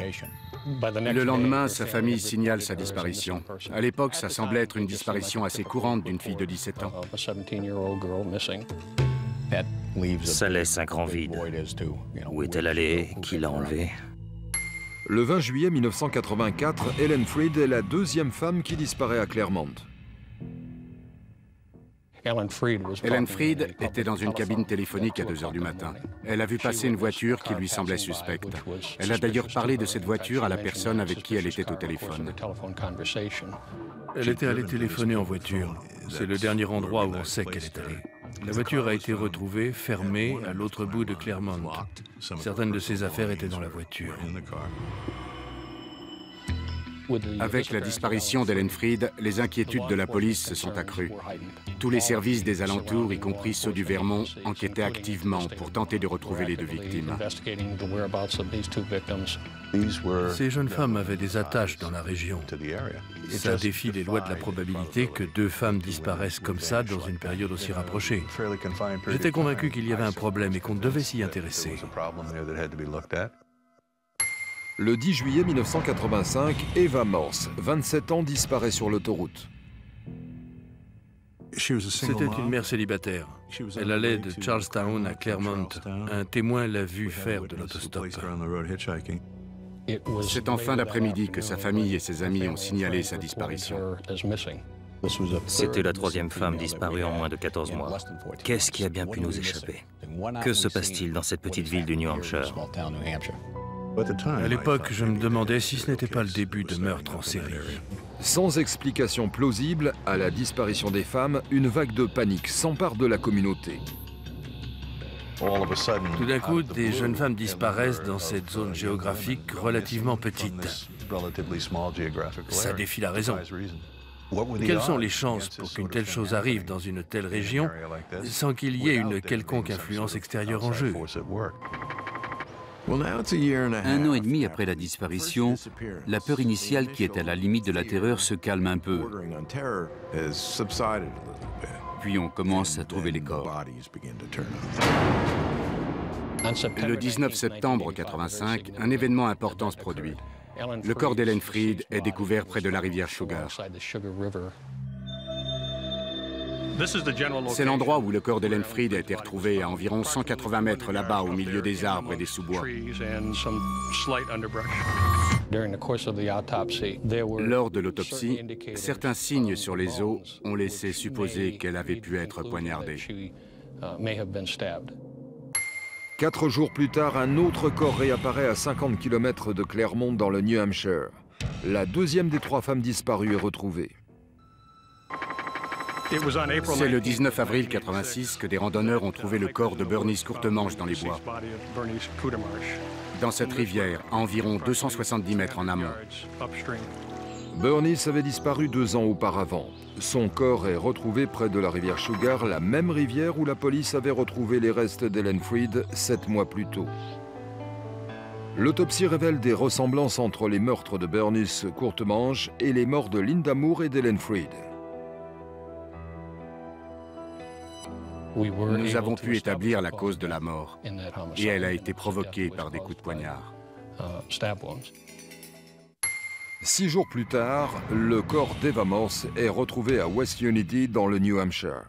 Le lendemain, sa famille signale sa disparition. À l'époque, ça semblait être une disparition assez courante d'une fille de 17 ans. Ça laisse un grand vide. Où est-elle allée? Qui l'a enlevée? Le 20 juillet 1984, Ellen Freed est la deuxième femme qui disparaît à Claremont. Ellen Freed était dans une cabine téléphonique à 2 h du matin. Elle a vu passer une voiture qui lui semblait suspecte. Elle a d'ailleurs parlé de cette voiture à la personne avec qui elle était au téléphone. Elle était allée téléphoner en voiture. C'est le dernier endroit où on sait qu'elle est allée. La voiture a été retrouvée, fermée, à l'autre bout de Claremont. Certaines de ses affaires étaient dans la voiture. Avec la disparition d'Ellen Freed, les inquiétudes de la police se sont accrues. Tous les services des alentours, y compris ceux du Vermont, enquêtaient activement pour tenter de retrouver les deux victimes. Ces jeunes femmes avaient des attaches dans la région. Ça défie les lois de la probabilité que 2 femmes disparaissent comme ça dans une période aussi rapprochée. J'étais convaincu qu'il y avait un problème et qu'on devait s'y intéresser. Le 10 juillet 1985, Eva Morse, 27 ans, disparaît sur l'autoroute. C'était une mère célibataire. Elle allait de Charlestown à Claremont. Un témoin l'a vue faire de l'autostop. C'est en fin d'après-midi que sa famille et ses amis ont signalé sa disparition. C'était la 3e femme disparue en moins de 14 mois. Qu'est-ce qui a bien pu nous échapper? Que se passe-t-il dans cette petite ville du New Hampshire? À l'époque, je me demandais si ce n'était pas le début de meurtres en série. Sans explication plausible à la disparition des femmes, une vague de panique s'empare de la communauté. Tout d'un coup, des jeunes femmes disparaissent dans cette zone géographique relativement petite. Ça défie la raison. Quelles sont les chances pour qu'une telle chose arrive dans une telle région sans qu'il y ait une quelconque influence extérieure en jeu? 1 an et demi après la disparition, la peur initiale qui est à la limite de la terreur se calme un peu. Puis on commence à trouver les corps. Le 19 septembre 1985, un événement important se produit. Le corps d'Ellen Freed est découvert près de la rivière Sugar. C'est l'endroit où le corps d'Ellen Freed a été retrouvé à environ 180 mètres là-bas au milieu des arbres et des sous-bois. Lors de l'autopsie, certains signes sur les os ont laissé supposer qu'elle avait pu être poignardée. 4 jours plus tard, un autre corps réapparaît à 50 km de Claremont dans le New Hampshire. La 2e des 3 femmes disparues est retrouvée. C'est le 19 avril 1986 que des randonneurs ont trouvé le corps de Bernice Courtemanche dans les bois. Dans cette rivière, à environ 270 mètres en amont. Bernice avait disparu 2 ans auparavant. Son corps est retrouvé près de la rivière Sugar, la même rivière où la police avait retrouvé les restes d'Ellen Freed 7 mois plus tôt. L'autopsie révèle des ressemblances entre les meurtres de Bernice Courtemanche et les morts de Linda Moore et d'Ellen Freed. Nous avons pu établir la cause de la mort, et elle a été provoquée par des coups de poignard. 6 jours plus tard, le corps d'Eva Morse est retrouvé à West Unity dans le New Hampshire.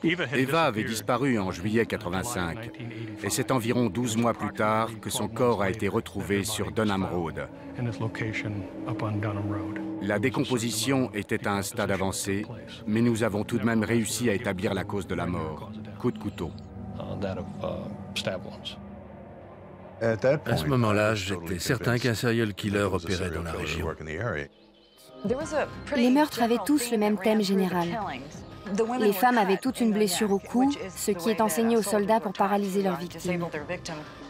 Eva avait disparu en juillet 1985, et c'est environ 12 mois plus tard que son corps a été retrouvé sur Dunham Road. La décomposition était à un stade avancé, mais nous avons tout de même réussi à établir la cause de la mort, coup de couteau. À ce moment-là, j'étais certain qu'un serial killer opérait dans la région. Les meurtres avaient tous le même thème général. Les femmes avaient toutes une blessure au cou, ce qui est enseigné aux soldats pour paralyser leurs victimes.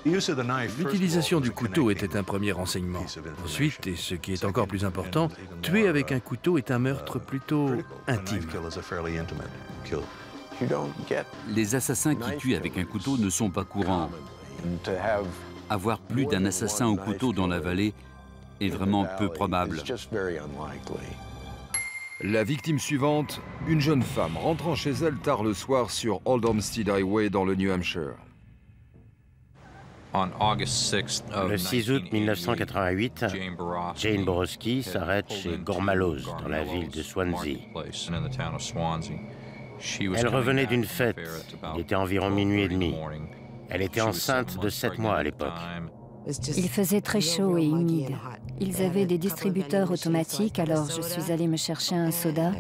L'utilisation du couteau était un premier renseignement. Ensuite, et ce qui est encore plus important, tuer avec un couteau est un meurtre plutôt intime. Les assassins qui tuent avec un couteau ne sont pas courants. Avoir plus d'un assassin au couteau dans la vallée est vraiment peu probable. La victime suivante, une jeune femme rentrant chez elle tard le soir sur Old Homestead Highway dans le New Hampshire. Le 6 août 1988, Jane Borowski s'arrête chez Gormalows, dans la ville de Swansea. Elle revenait d'une fête. Il était environ minuit et demi. Elle était enceinte de 7 mois à l'époque. Il faisait très chaud et humide. Ils avaient des distributeurs automatiques, alors je suis allée me chercher un soda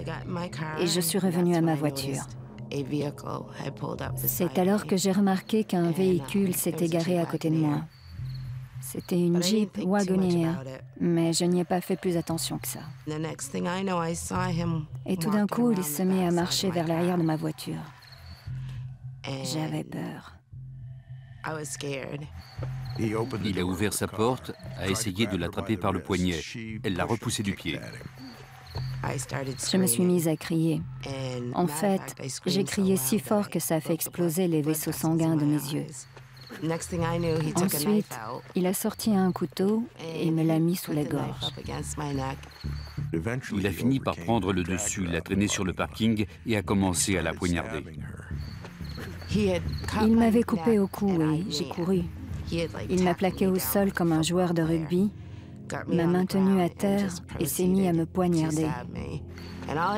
et je suis revenue à ma voiture. C'est alors que j'ai remarqué qu'un véhicule s'était garé à côté de moi. C'était une Jeep Wagoneer, mais je n'y ai pas fait plus attention que ça. Et tout d'un coup, il se met à marcher vers l'arrière de ma voiture. J'avais peur. Il a ouvert sa porte, a essayé de l'attraper par le poignet. Elle l'a repoussé du pied. Je me suis mise à crier. En fait, j'ai crié si fort que ça a fait exploser les vaisseaux sanguins de mes yeux. Ensuite, il a sorti un couteau et me l'a mis sous la gorge. Il a fini par prendre le dessus, l'a traîné sur le parking et a commencé à la poignarder. Il m'avait coupé au cou et j'ai couru. Il m'a plaqué au sol comme un joueur de rugby, m'a maintenue à terre et s'est mis à me poignarder.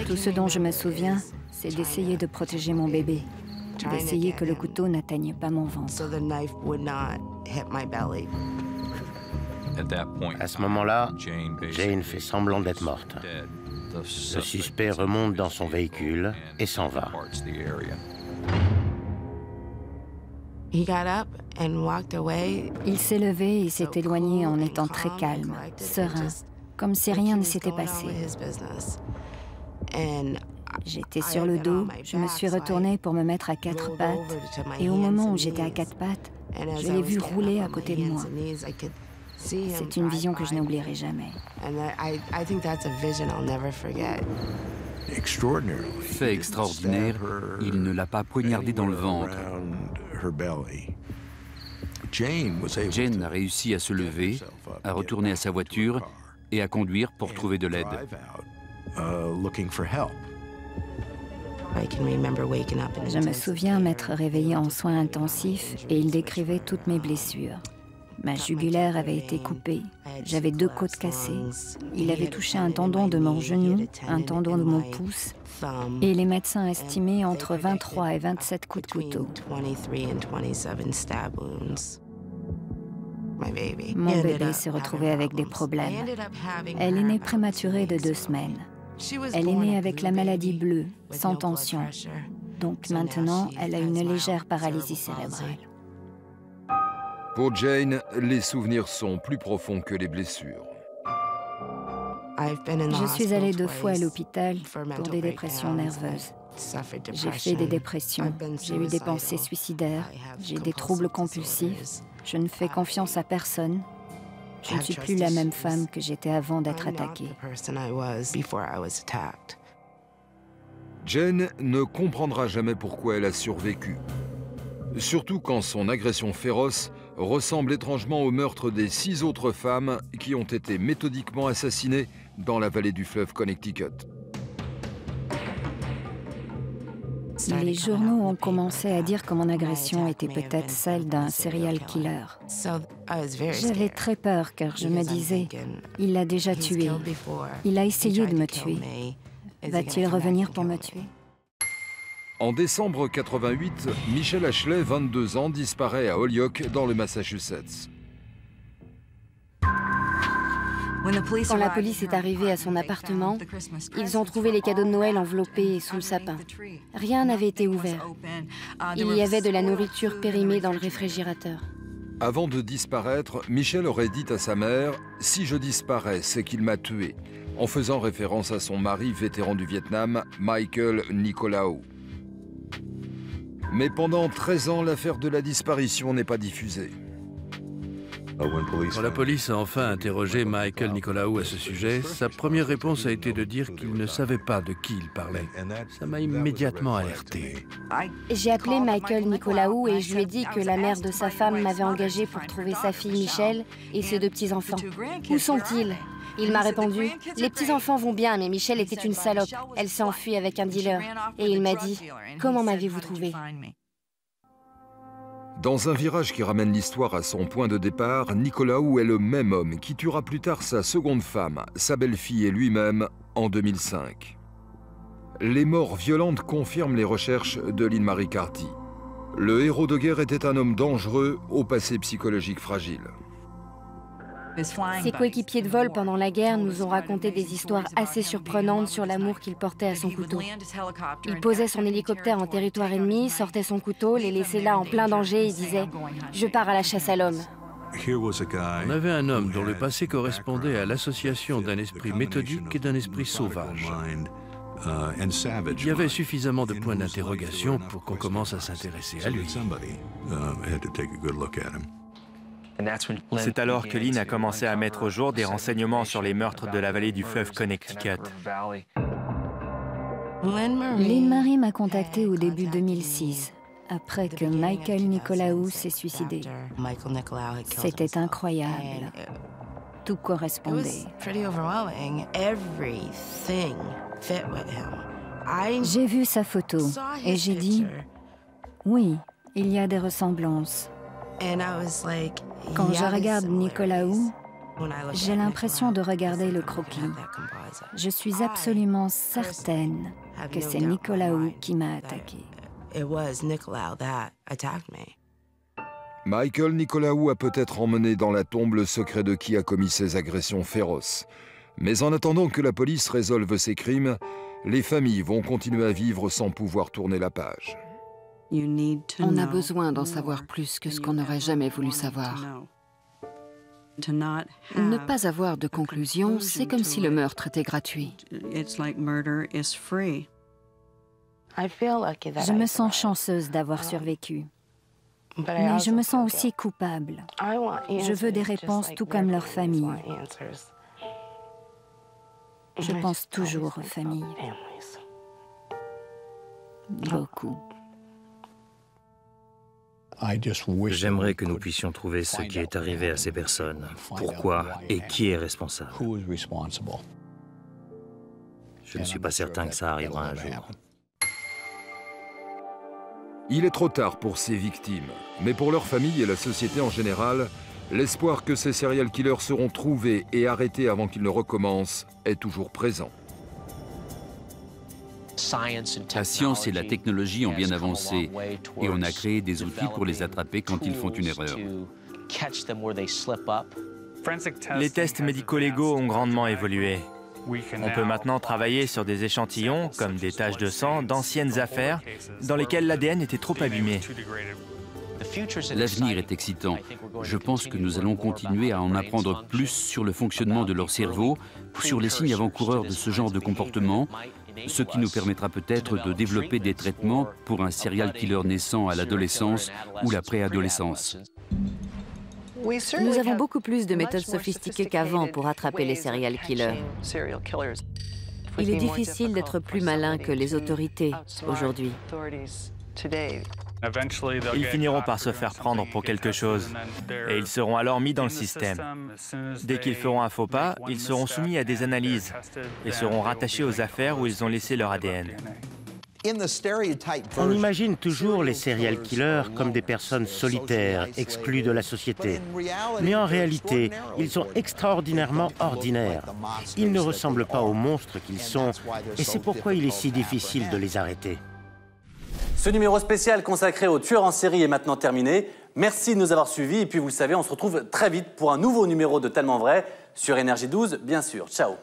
Tout ce dont je me souviens, c'est d'essayer de protéger mon bébé, d'essayer que le couteau n'atteigne pas mon ventre. À ce moment-là, Jane fait semblant d'être morte. Le suspect remonte dans son véhicule et s'en va. Il s'est levé et s'est éloigné en étant très calme, serein, comme si rien ne s'était passé. J'étais sur le dos, je me suis retournée pour me mettre à 4 pattes, et au moment où j'étais à 4 pattes, je l'ai vu rouler à côté de moi. C'est une vision que je n'oublierai jamais. Fait extraordinaire, il ne l'a pas poignardé dans le ventre. Jane a réussi à se lever, à retourner à sa voiture et à conduire pour trouver de l'aide. Je me souviens m'être réveillée en soins intensifs et il décrivait toutes mes blessures. Ma jugulaire avait été coupée, j'avais 2 côtes cassées. Il avait touché un tendon de mon genou, un tendon de mon pouce, et les médecins estimaient entre 23 et 27 coups de couteau. Mon bébé s'est retrouvé avec des problèmes. Elle est née prématurée de 2 semaines. Elle est née avec la maladie bleue, sans tension. Donc maintenant, elle a une légère paralysie cérébrale. Pour Jane, les souvenirs sont plus profonds que les blessures. Je suis allée 2 fois à l'hôpital pour des dépressions nerveuses. J'ai fait des dépressions, j'ai eu des pensées suicidaires, j'ai des troubles compulsifs, je ne fais confiance à personne. Je ne suis plus la même femme que j'étais avant d'être attaquée. Jane ne comprendra jamais pourquoi elle a survécu. Surtout quand son agression féroce ressemble étrangement au meurtre des 6 autres femmes qui ont été méthodiquement assassinées dans la vallée du fleuve Connecticut. Les journaux ont commencé à dire que mon agression était peut-être celle d'un serial killer. J'avais très peur car je me disais, il l'a déjà tué, il a essayé de me tuer. Va-t-il revenir pour me tuer? En décembre 88, Michelle Ashley, 22 ans, disparaît à Holyoke, dans le Massachusetts. Quand la police est arrivée à son appartement, ils ont trouvé les cadeaux de Noël enveloppés sous le sapin. Rien n'avait été ouvert. Il y avait de la nourriture périmée dans le réfrigérateur. Avant de disparaître, Michelle aurait dit à sa mère « Si je disparais, c'est qu'il m'a tué ». en faisant référence à son mari vétéran du Vietnam, Michael Nicolaou. Mais pendant 13 ans, l'affaire de la disparition n'est pas diffusée. Quand la police a enfin interrogé Michael Nicolaou à ce sujet, sa première réponse a été de dire qu'il ne savait pas de qui il parlait. Ça m'a immédiatement alerté. J'ai appelé Michael Nicolaou et je lui ai dit que la mère de sa femme m'avait engagé pour trouver sa fille Michelle et ses 2 petits-enfants. Où sont-ils? Il m'a répondu, « Les petits-enfants vont bien, mais Michelle était une salope. Elle s'est enfuie avec un dealer. » Et il m'a dit, « Comment m'avez-vous trouvé ?» Dans un virage qui ramène l'histoire à son point de départ, Nicolaou est le même homme qui tuera plus tard sa seconde femme, sa belle-fille et lui-même en 2005. Les morts violentes confirment les recherches de Lynn-Marie Carty. Le héros de guerre était un homme dangereux au passé psychologique fragile. Ses coéquipiers de vol pendant la guerre nous ont raconté des histoires assez surprenantes sur l'amour qu'il portait à son couteau. Il posait son hélicoptère en territoire ennemi, sortait son couteau, les laissait là en plein danger et disait « Je pars à la chasse à l'homme ». On avait un homme dont le passé correspondait à l'association d'un esprit méthodique et d'un esprit sauvage. Il y avait suffisamment de points d'interrogation pour qu'on commence à s'intéresser à lui. C'est alors que Lynn a commencé à mettre au jour des renseignements sur les meurtres de la vallée du fleuve Connecticut. Lynn-Marie m'a contacté au début 2006, après que Michael Nicolaou s'est suicidé. C'était incroyable. Tout correspondait. J'ai vu sa photo et j'ai dit, oui, il y a des ressemblances. Quand je regarde Nicolaou, j'ai l'impression de regarder le croquis. Je suis absolument certaine que c'est Nicolaou qui m'a attaqué. Michael Nicolaou a peut-être emmené dans la tombe le secret de qui a commis ces agressions féroces. Mais en attendant que la police résolve ces crimes, les familles vont continuer à vivre sans pouvoir tourner la page. On a besoin d'en savoir plus que ce qu'on n'aurait jamais voulu savoir. Ne pas avoir de conclusion, c'est comme si le meurtre était gratuit. Je me sens chanceuse d'avoir survécu. Mais je me sens aussi coupable. Je veux des réponses tout comme leur famille. Je pense toujours aux familles. Beaucoup. J'aimerais que nous puissions trouver ce qui est arrivé à ces personnes, pourquoi et qui est responsable. Je ne suis pas certain que ça arrivera un jour. Il est trop tard pour ces victimes, mais pour leur famille et la société en général, l'espoir que ces serial killers seront trouvés et arrêtés avant qu'ils ne recommencent est toujours présent. La science et la technologie ont bien avancé et on a créé des outils pour les attraper quand ils font une erreur. Les tests médico-légaux ont grandement évolué. On peut maintenant travailler sur des échantillons, comme des taches de sang, d'anciennes affaires, dans lesquelles l'ADN était trop abîmé. L'avenir est excitant. Je pense que nous allons continuer à en apprendre plus sur le fonctionnement de leur cerveau, sur les signes avant-coureurs de ce genre de comportement, ce qui nous permettra peut-être de développer des traitements pour un serial killer naissant à l'adolescence ou la préadolescence. Nous avons beaucoup plus de méthodes sophistiquées qu'avant pour attraper les serial killers. Il est difficile d'être plus malin que les autorités aujourd'hui. Ils finiront par se faire prendre pour quelque chose, et ils seront alors mis dans le système. Dès qu'ils feront un faux pas, ils seront soumis à des analyses et seront rattachés aux affaires où ils ont laissé leur ADN. On imagine toujours les serial killers comme des personnes solitaires, exclues de la société. Mais en réalité, ils sont extraordinairement ordinaires. Ils ne ressemblent pas aux monstres qu'ils sont, et c'est pourquoi il est si difficile de les arrêter. Ce numéro spécial consacré aux tueurs en série est maintenant terminé. Merci de nous avoir suivis et puis vous le savez, on se retrouve très vite pour un nouveau numéro de Tellement Vrai sur Énergie 12, bien sûr. Ciao.